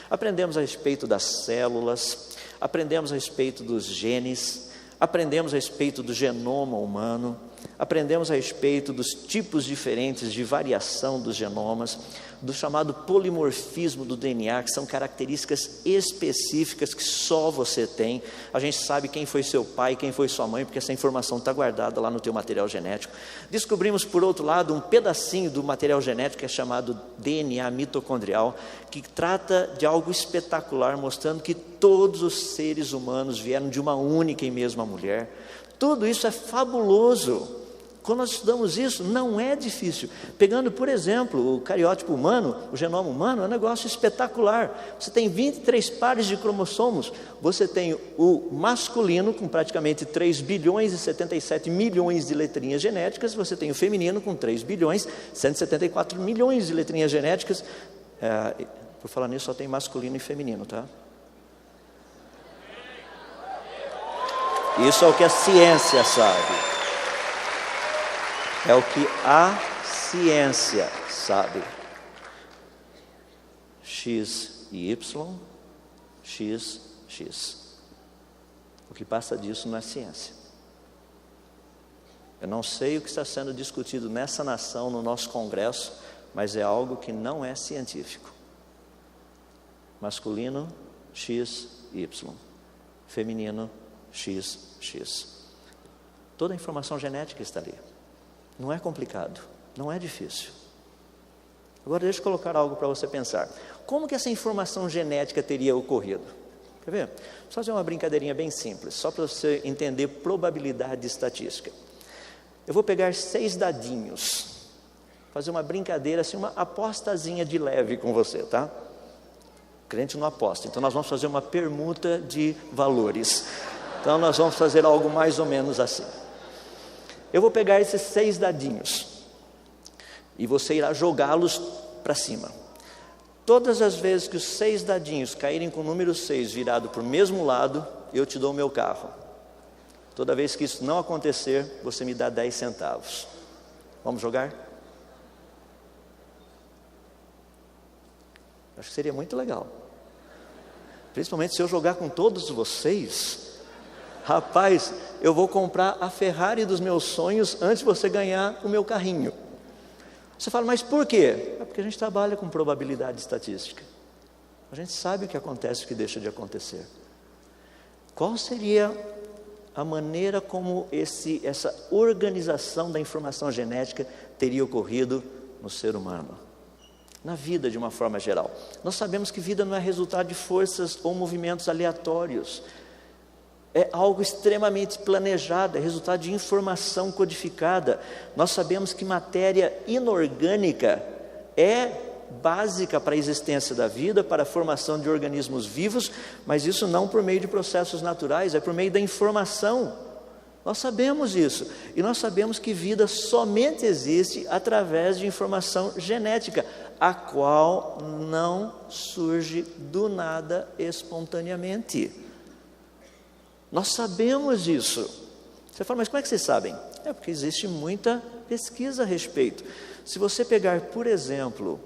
Aprendemos a respeito das células, aprendemos a respeito dos genes, aprendemos a respeito do genoma humano, aprendemos a respeito dos tipos diferentes de variação dos genomas, do chamado polimorfismo do DNA, que são características específicas que só você tem. A gente sabe quem foi seu pai, quem foi sua mãe, porque essa informação está guardada lá no teu material genético. Descobrimos, por outro lado, um pedacinho do material genético que é chamado DNA mitocondrial, que trata de algo espetacular, mostrando que todos os seres humanos vieram de uma única e mesma mulher. Tudo isso é fabuloso. Quando nós estudamos isso, não é difícil. Pegando, por exemplo, o cariótipo humano, o genoma humano, é um negócio espetacular. Você tem 23 pares de cromossomos. Você tem o masculino, com praticamente 3 bilhões e 77 milhões de letrinhas genéticas. Você tem o feminino, com 3 bilhões e 174 milhões de letrinhas genéticas. Por falar nisso, só tem masculino e feminino, tá? Isso é o que a ciência sabe. É o que a ciência sabe. X e Y, X, X. O que passa disso não é ciência. Eu não sei o que está sendo discutido nessa nação, no nosso congresso, mas é algo que não é científico. Masculino, X, Y. Feminino, X, X. Toda a informação genética está ali. Não é complicado, não é difícil. Agora deixa eu colocar algo para você pensar. Como que essa informação genética teria ocorrido? Quer ver? Vou fazer uma brincadeirinha bem simples, só para você entender probabilidade estatística. Eu vou pegar 6 dadinhos, fazer uma brincadeira, assim, uma apostazinha de leve com você, tá? O crente não aposta, então nós vamos fazer uma permuta de valores. Então nós vamos fazer algo mais ou menos assim. Eu vou pegar esses 6 dadinhos e você irá jogá-los para cima. Todas as vezes que os 6 dadinhos caírem com o número 6 virado para o mesmo lado, eu te dou o meu carro. Toda vez que isso não acontecer, você me dá 10 centavos. Vamos jogar? Acho que seria muito legal. Principalmente se eu jogar com todos vocês. Rapaz, eu vou comprar a Ferrari dos meus sonhos antes de você ganhar o meu carrinho. Você fala, mas por quê? É porque a gente trabalha com probabilidade estatística. A gente sabe o que acontece e o que deixa de acontecer. Qual seria a maneira como essa organização da informação genética teria ocorrido no ser humano? Na vida, de uma forma geral. Nós sabemos que vida não é resultado de forças ou movimentos aleatórios. É algo extremamente planejado, é resultado de informação codificada. Nós sabemos que matéria inorgânica é básica para a existência da vida, para a formação de organismos vivos, mas isso não por meio de processos naturais, é por meio da informação. Nós sabemos isso, e nós sabemos que vida somente existe através de informação genética, a qual não surge do nada espontaneamente. Nós sabemos disso. Você fala, mas como é que vocês sabem? É porque existe muita pesquisa a respeito. Se você pegar, por exemplo,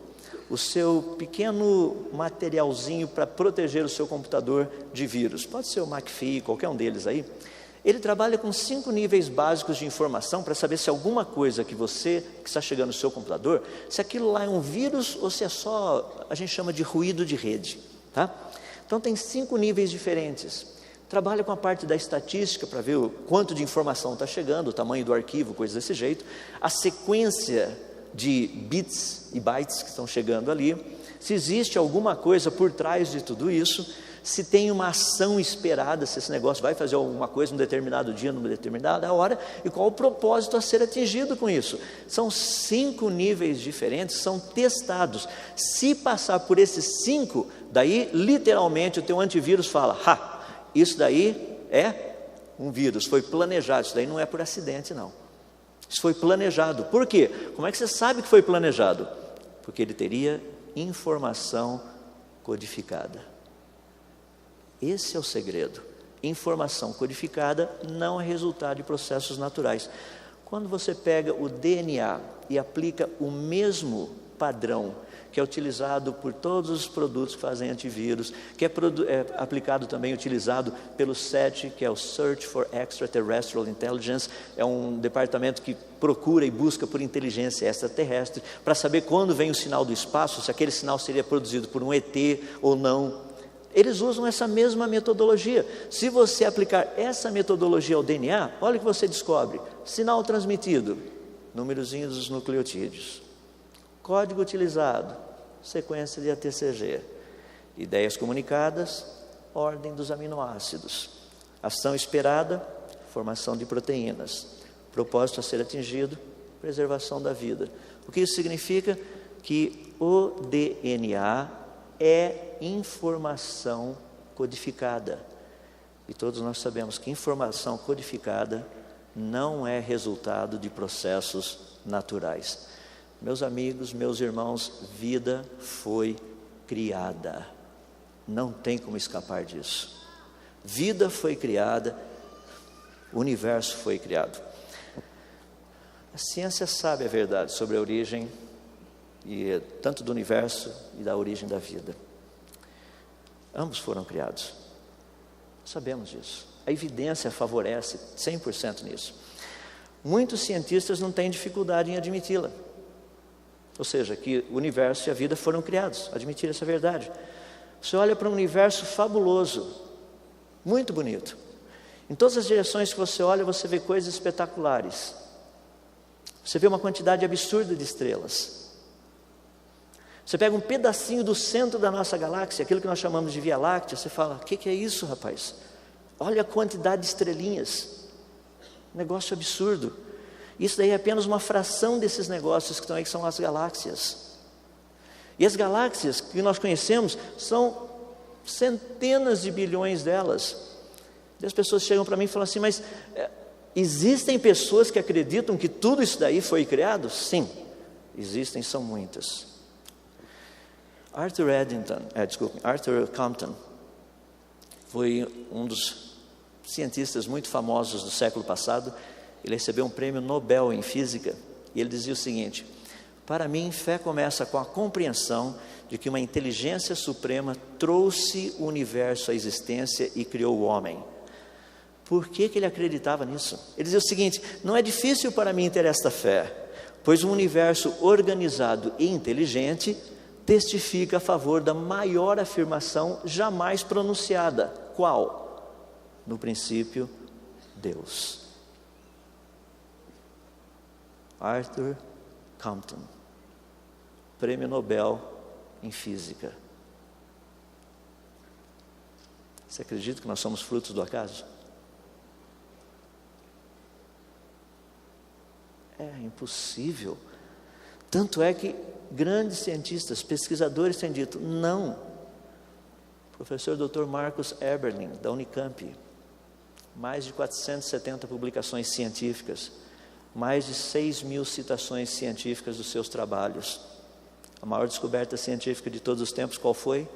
o seu pequeno materialzinho para proteger o seu computador de vírus, pode ser o McAfee, qualquer um deles aí, ele trabalha com 5 níveis básicos de informação para saber se alguma coisa que está chegando no seu computador, se aquilo lá é um vírus ou se é só, a gente chama de ruído de rede, tá? Então tem 5 níveis diferentes. Trabalha com a parte da estatística para ver o quanto de informação está chegando, o tamanho do arquivo, coisas desse jeito, a sequência de bits e bytes que estão chegando ali, se existe alguma coisa por trás de tudo isso, se tem uma ação esperada, se esse negócio vai fazer alguma coisa num determinado dia, numa determinada hora, e qual o propósito a ser atingido com isso. São 5 níveis diferentes, são testados. Se passar por esses 5, daí literalmente o teu antivírus fala, isso daí é um vírus, foi planejado, isso daí não é por acidente não. Isso foi planejado. Por quê? Como é que você sabe que foi planejado? Porque ele teria informação codificada. Esse é o segredo. Informação codificada não é resultado de processos naturais. Quando você pega o DNA e aplica o mesmo padrão que é utilizado por todos os produtos que fazem antivírus, que é aplicado também, utilizado pelo SETI, que é o Search for Extraterrestrial Intelligence, é um departamento que procura e busca por inteligência extraterrestre, para saber quando vem o sinal do espaço, se aquele sinal seria produzido por um ET ou não. Eles usam essa mesma metodologia. Se você aplicar essa metodologia ao DNA, olha o que você descobre: sinal transmitido, númerozinhos dos nucleotídeos. Código utilizado, sequência de ATCG. Ideias comunicadas, ordem dos aminoácidos. Ação esperada, formação de proteínas. Propósito a ser atingido, preservação da vida. O que isso significa? Que o DNA é informação codificada. E todos nós sabemos que informação codificada não é resultado de processos naturais. Meus amigos, meus irmãos, vida foi criada. Não tem como escapar disso. Vida foi criada, o universo foi criado. A ciência sabe a verdade sobre a origem, tanto do universo e da origem da vida. Ambos foram criados. Sabemos disso. A evidência favorece 100% nisso. Muitos cientistas não têm dificuldade em admiti-la. Ou seja, que o universo e a vida foram criados, admitir essa verdade. Você olha para um universo fabuloso, muito bonito. Em todas as direções que você olha, você vê coisas espetaculares. Você vê uma quantidade absurda de estrelas. Você pega um pedacinho do centro da nossa galáxia, aquilo que nós chamamos de Via Láctea, você fala: o que é isso, rapaz? Olha a quantidade de estrelinhas. Negócio absurdo. Isso daí é apenas uma fração desses negócios que estão aí, que são as galáxias. E as galáxias que nós conhecemos são centenas de bilhões delas. E as pessoas chegam para mim e falam assim: mas existem pessoas que acreditam que tudo isso daí foi criado? Sim, existem, são muitas. Arthur Compton foi um dos cientistas muito famosos do século passado. Ele recebeu um prêmio Nobel em física, e ele dizia o seguinte: para mim, fé começa com a compreensão de que uma inteligência suprema trouxe o universo à existência e criou o homem. Por que ele acreditava nisso? Ele dizia o seguinte: não é difícil para mim ter esta fé, pois um universo organizado e inteligente testifica a favor da maior afirmação jamais pronunciada. Qual? No princípio, Deus. Arthur Compton, prêmio Nobel em física. Você acredita que nós somos frutos do acaso? É impossível. Tanto é que grandes cientistas, pesquisadores têm dito: não. O professor Dr. Marcus Eberlin, da Unicamp, mais de 470 publicações científicas, mais de 6.000 citações científicas dos seus trabalhos. A maior descoberta científica de todos os tempos, qual foi?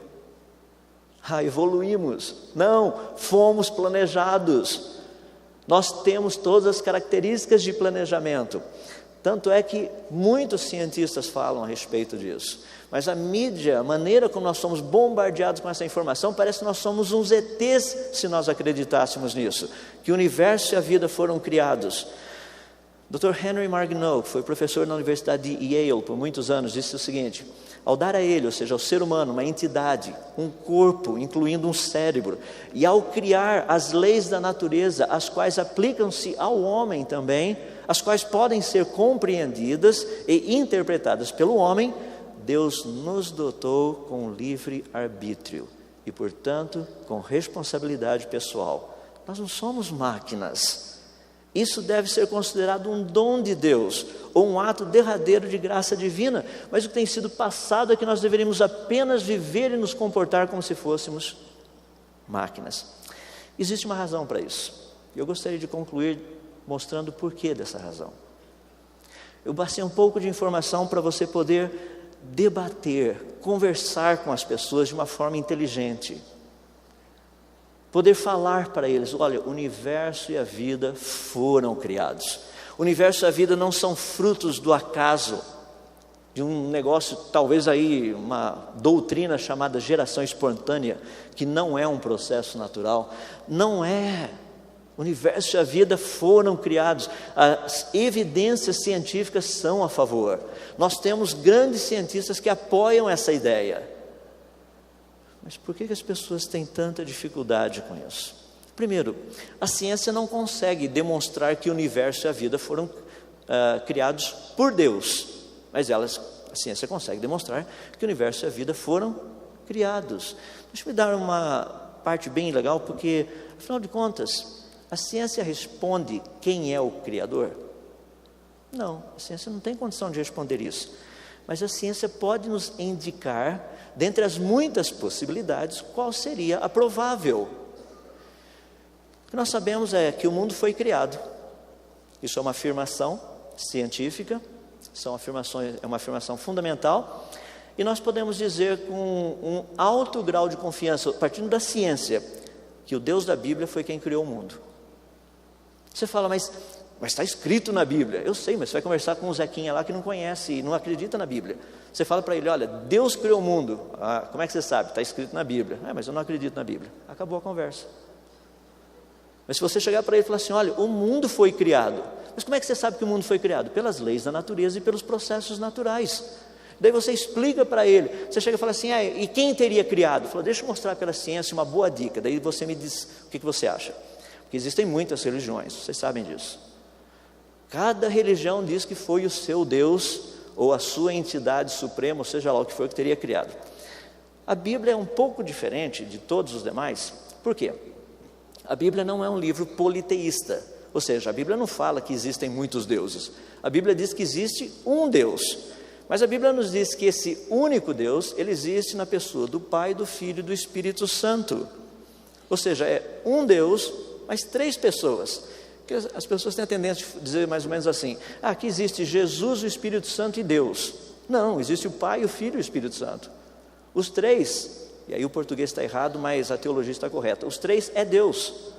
Evoluímos. Não, fomos planejados. Nós temos todas as características de planejamento. Tanto é que muitos cientistas falam a respeito disso. Mas a mídia, a maneira como nós somos bombardeados com essa informação, parece que nós somos uns ETs se nós acreditássemos nisso, que o universo e a vida foram criados. Dr. Henry Margneau, que foi professor na Universidade de Yale por muitos anos, disse o seguinte: ao dar a ele, ou seja, ao ser humano, uma entidade, um corpo, incluindo um cérebro, e ao criar as leis da natureza, as quais aplicam-se ao homem também, as quais podem ser compreendidas e interpretadas pelo homem, Deus nos dotou com livre arbítrio e, portanto, com responsabilidade pessoal. Nós não somos máquinas. Isso deve ser considerado um dom de Deus, ou um ato derradeiro de graça divina, mas o que tem sido passado é que nós deveríamos apenas viver e nos comportar como se fôssemos máquinas. Existe uma razão para isso, e eu gostaria de concluir mostrando o porquê dessa razão. Eu passei um pouco de informação para você poder debater, conversar com as pessoas de uma forma inteligente. Poder falar para eles: olha, o universo e a vida foram criados. O universo e a vida não são frutos do acaso, de um negócio, talvez aí, uma doutrina chamada geração espontânea, que não é um processo natural. Não é. O universo e a vida foram criados. As evidências científicas são a favor. Nós temos grandes cientistas que apoiam essa ideia. Mas por que as pessoas têm tanta dificuldade com isso? Primeiro, a ciência não consegue demonstrar que o universo e a vida foram criados por Deus. Mas a ciência consegue demonstrar que o universo e a vida foram criados. Deixa eu me dar uma parte bem legal, porque, afinal de contas, a ciência responde quem é o Criador? Não, a ciência não tem condição de responder isso. Mas a ciência pode nos indicar, dentre as muitas possibilidades, qual seria a provável. O que nós sabemos é que o mundo foi criado. Isso é uma afirmação científica, é uma afirmação fundamental, e nós podemos dizer com um alto grau de confiança, partindo da ciência, que o Deus da Bíblia foi quem criou o mundo. Você fala, mas está escrito na Bíblia. Eu sei, mas você vai conversar com um Zequinha lá que não conhece e não acredita na Bíblia. Você fala para ele: olha, Deus criou o mundo. Ah, como é que você sabe? Está escrito na Bíblia. Mas eu não acredito na Bíblia. Acabou a conversa. Mas se você chegar para ele e falar assim: olha, o mundo foi criado. Mas como é que você sabe que o mundo foi criado? Pelas leis da natureza e pelos processos naturais. Daí você explica para ele. Você chega e fala assim: e quem teria criado? Fala: deixa eu mostrar pela ciência uma boa dica. Daí você me diz o que você acha. Porque existem muitas religiões, vocês sabem disso. Cada religião diz que foi o seu Deus ou a sua entidade suprema, ou seja lá o que foi que teria criado. A Bíblia é um pouco diferente de todos os demais. Por quê? A Bíblia não é um livro politeísta, ou seja, a Bíblia não fala que existem muitos deuses. A Bíblia diz que existe um Deus, mas a Bíblia nos diz que esse único Deus, ele existe na pessoa do Pai, do Filho e do Espírito Santo. Ou seja, é um Deus, mas três pessoas. Porque as pessoas têm a tendência de dizer mais ou menos assim: aqui existe Jesus, o Espírito Santo e Deus. Não, existe o Pai, o Filho e o Espírito Santo. Os três, e aí o português está errado, mas a teologia está correta. Os três é Deus.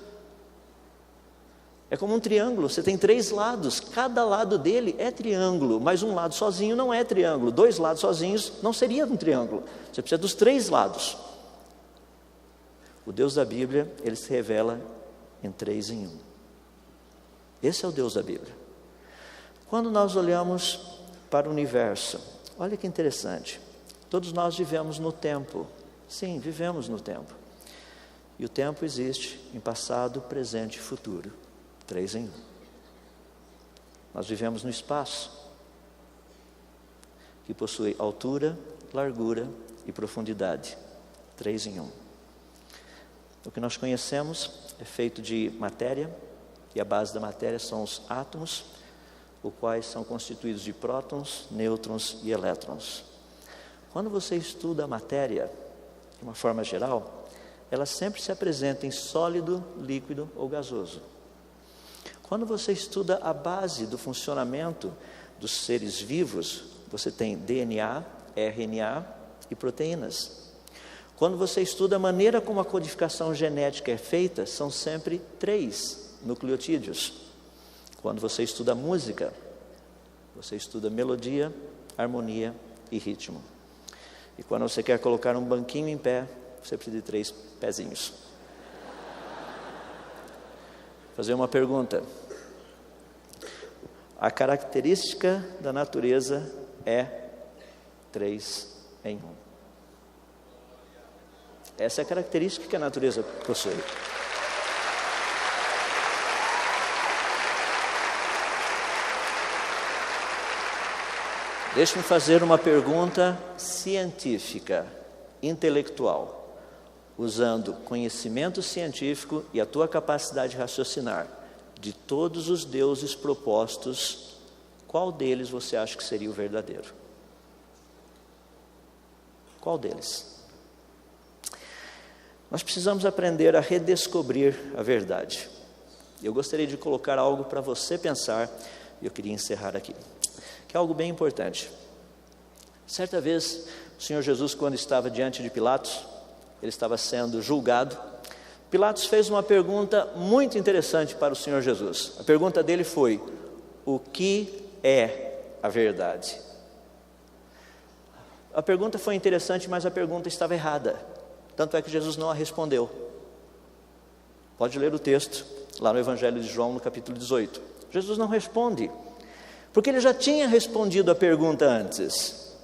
É como um triângulo, você tem três lados, cada lado dele é triângulo, mas um lado sozinho não é triângulo, dois lados sozinhos não seria um triângulo, você precisa dos três lados. O Deus da Bíblia, ele se revela em 3 em 1. Esse é o Deus da Bíblia. Quando nós olhamos para o universo, olha que interessante, todos nós vivemos no tempo. Sim, vivemos no tempo. E o tempo existe em passado, presente e futuro. 3 em 1. Nós vivemos no espaço, que possui altura, largura e profundidade. 3 em 1. O que nós conhecemos é feito de matéria, e a base da matéria são os átomos, os quais são constituídos de prótons, nêutrons e elétrons. Quando você estuda a matéria, de uma forma geral, ela sempre se apresenta em sólido, líquido ou gasoso. Quando você estuda a base do funcionamento dos seres vivos, você tem DNA, RNA e proteínas. Quando você estuda a maneira como a codificação genética é feita, são sempre 3 nucleotídeos. Quando você estuda a música, você estuda melodia, harmonia e ritmo. E quando você quer colocar um banquinho em pé, você precisa de 3 pezinhos. Vou fazer uma pergunta. A característica da natureza é 3 em 1. Essa é a característica que a natureza possui. Deixe-me fazer uma pergunta científica, intelectual, usando conhecimento científico e a tua capacidade de raciocinar. De todos os deuses propostos, qual deles você acha que seria o verdadeiro? Qual deles? Nós precisamos aprender a redescobrir a verdade. Eu gostaria de colocar algo para você pensar, e eu queria encerrar aqui. que é algo bem importante. Certa vez, o Senhor Jesus, quando estava diante de Pilatos, ele estava sendo julgado. Pilatos fez uma pergunta muito interessante para o Senhor Jesus. A pergunta dele foi: o que é a verdade? A pergunta foi interessante, mas a pergunta estava errada. Tanto é que Jesus não a respondeu. Pode ler o texto, lá no Evangelho de João, no capítulo 18. Jesus não responde, porque ele já tinha respondido a pergunta antes.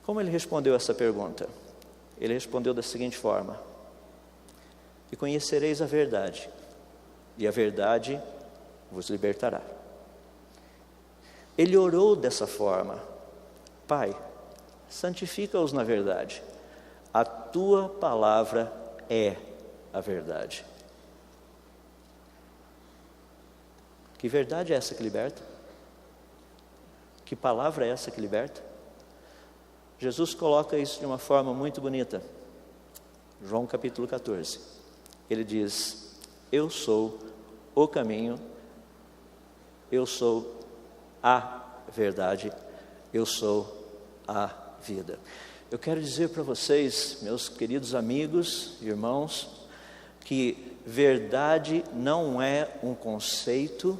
Como ele respondeu essa pergunta? Ele respondeu da seguinte forma: e conhecereis a verdade, e a verdade vos libertará. Ele orou dessa forma: Pai, santifica-os na verdade, a tua palavra é a verdade. Que verdade é essa que liberta? Que palavra é essa que liberta? Jesus coloca isso de uma forma muito bonita. João capítulo 14. Ele diz: eu sou o caminho, eu sou a verdade, eu sou a vida. Eu quero dizer para vocês, meus queridos amigos, irmãos, que verdade não é um conceito,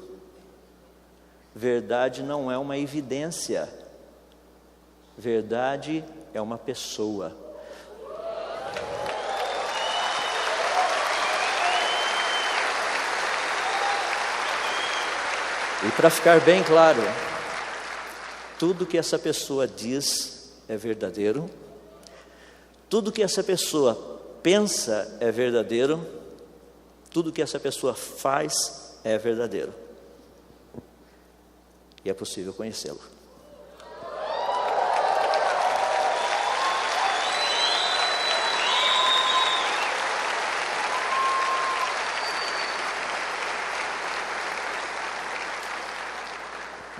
verdade não é uma evidência, verdade é uma pessoa. E para ficar bem claro, tudo que essa pessoa diz é verdadeiro, tudo que essa pessoa pensa é verdadeiro, tudo que essa pessoa faz é verdadeiro. E é possível conhecê-lo.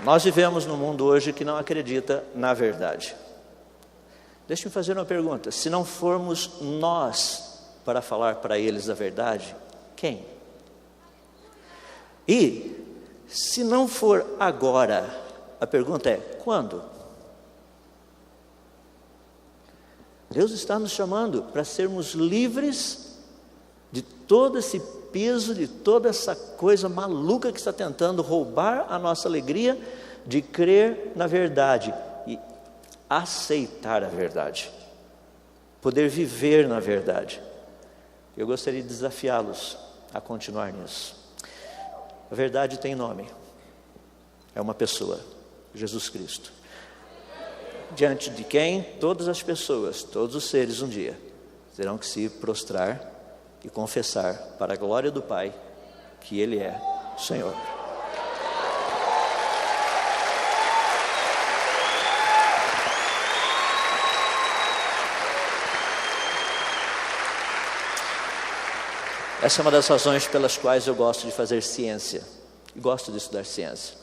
Nós vivemos num mundo hoje que não acredita na verdade. Deixe-me fazer uma pergunta: se não formos nós para falar para eles a verdade, quem? E se não for agora, a pergunta é: quando? Deus está nos chamando para sermos livres de todo esse peso, de toda essa coisa maluca que está tentando roubar a nossa alegria de crer na verdade e aceitar a verdade, poder viver na verdade. Eu gostaria de desafiá-los a continuar nisso. A verdade tem nome, é uma pessoa, Jesus Cristo, diante de quem todas as pessoas, todos os seres um dia terão que se prostrar e confessar para a glória do Pai que Ele é o Senhor. Essa é uma das razões pelas quais eu gosto de fazer ciência, e gosto de estudar ciência,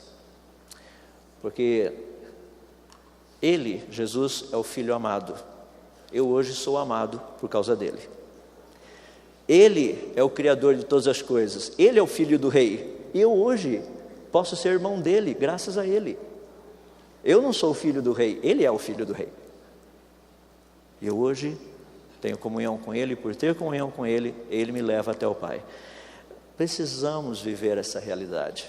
porque Ele, Jesus, é o Filho amado. Eu hoje sou amado por causa dele. Ele é o Criador de todas as coisas, Ele é o Filho do Rei. Eu hoje posso ser irmão dele, graças a Ele. Eu não sou o filho do Rei, Ele é o Filho do Rei. Eu hoje tenho comunhão com Ele, e por ter comunhão com Ele, Ele me leva até o Pai. Precisamos viver essa realidade,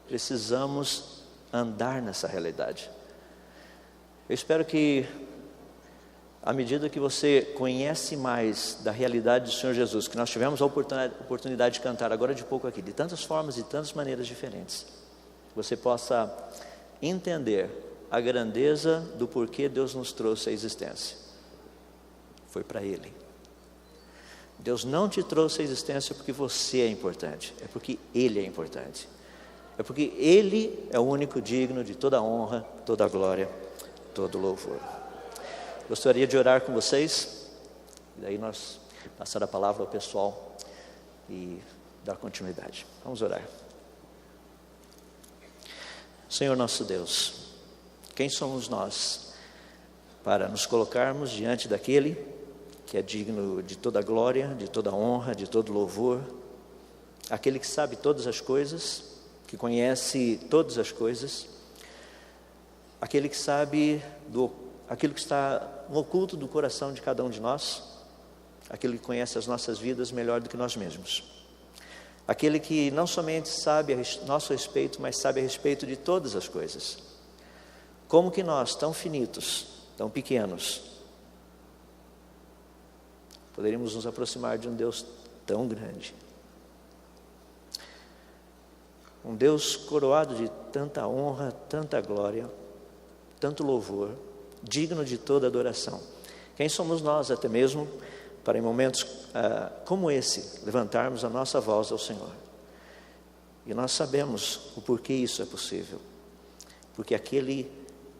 precisamos andar nessa realidade. Eu espero que, à medida que você conhece mais da realidade do Senhor Jesus, que nós tivemos a oportunidade de cantar agora de pouco aqui, de tantas formas e tantas maneiras diferentes, você possa entender a grandeza do porquê Deus nos trouxe à existência. Foi para Ele. Deus não te trouxe à existência porque você é importante, é porque Ele é importante. É porque Ele é o único digno de toda honra, toda glória, todo louvor. Gostaria de orar com vocês, e daí nós passar a palavra ao pessoal e dar continuidade. Vamos orar. Senhor nosso Deus, quem somos nós para nos colocarmos diante daquele que é digno de toda glória, de toda honra, de todo louvor, aquele que sabe todas as coisas, que conhece todas as coisas, aquele que sabe aquilo que está no oculto do coração de cada um de nós, aquele que conhece as nossas vidas melhor do que nós mesmos, aquele que não somente sabe a nosso respeito, mas sabe a respeito de todas as coisas. Como que nós, tão finitos, tão pequenos, poderíamos nos aproximar de um Deus tão grande? Um Deus coroado de tanta honra, tanta glória, tanto louvor, digno de toda adoração. Quem somos nós até mesmo para em momentos como esse, levantarmos a nossa voz ao Senhor? E nós sabemos o porquê isso é possível. Porque aquele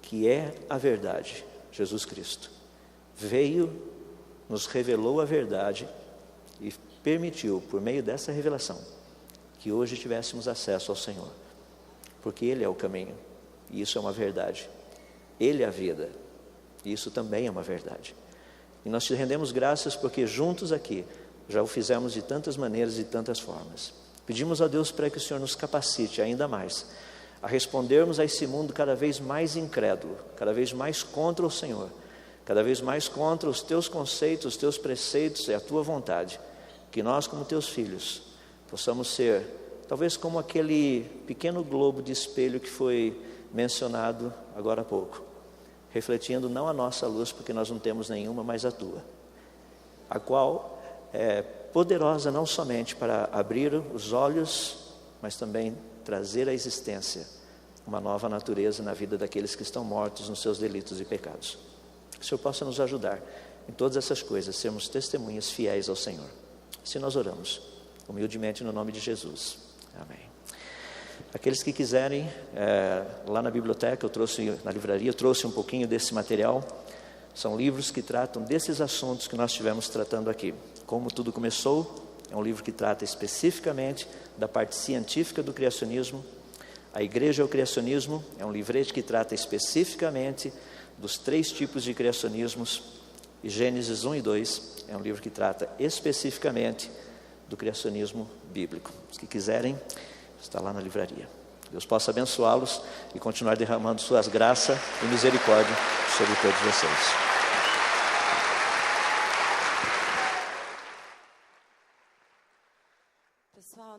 que é a verdade, Jesus Cristo, veio, nos revelou a verdade e permitiu, por meio dessa revelação, que hoje tivéssemos acesso ao Senhor. Porque Ele é o caminho, e isso é uma verdade. Ele é a vida, e isso também é uma verdade. E nós te rendemos graças porque juntos aqui já o fizemos de tantas maneiras e tantas formas. Pedimos a Deus para que o Senhor nos capacite ainda mais a respondermos a esse mundo cada vez mais incrédulo, cada vez mais contra o Senhor, cada vez mais contra os teus conceitos, os teus preceitos e a tua vontade. Que nós, como teus filhos, possamos ser, talvez como aquele pequeno globo de espelho que foi mencionado agora há pouco, refletindo não a nossa luz, porque nós não temos nenhuma, mas a tua, a qual é poderosa não somente para abrir os olhos, mas também trazer à existência uma nova natureza na vida daqueles que estão mortos nos seus delitos e pecados. Que o Senhor possa nos ajudar em todas essas coisas, sermos testemunhas fiéis ao Senhor. Assim nós oramos, humildemente no nome de Jesus. Amém. Aqueles que quiserem, lá na biblioteca, na livraria, eu trouxe um pouquinho desse material. São livros que tratam desses assuntos que nós estivemos tratando aqui. Como tudo começou, é um livro que trata especificamente da parte científica do criacionismo. A Igreja ao Criacionismo é um livrete que trata especificamente dos 3 tipos de criacionismos. E Gênesis 1 e 2 é um livro que trata especificamente do criacionismo bíblico. Os que quiserem, está lá na livraria. Deus possa abençoá-los e continuar derramando suas graças e misericórdia sobre todos vocês. Pessoal,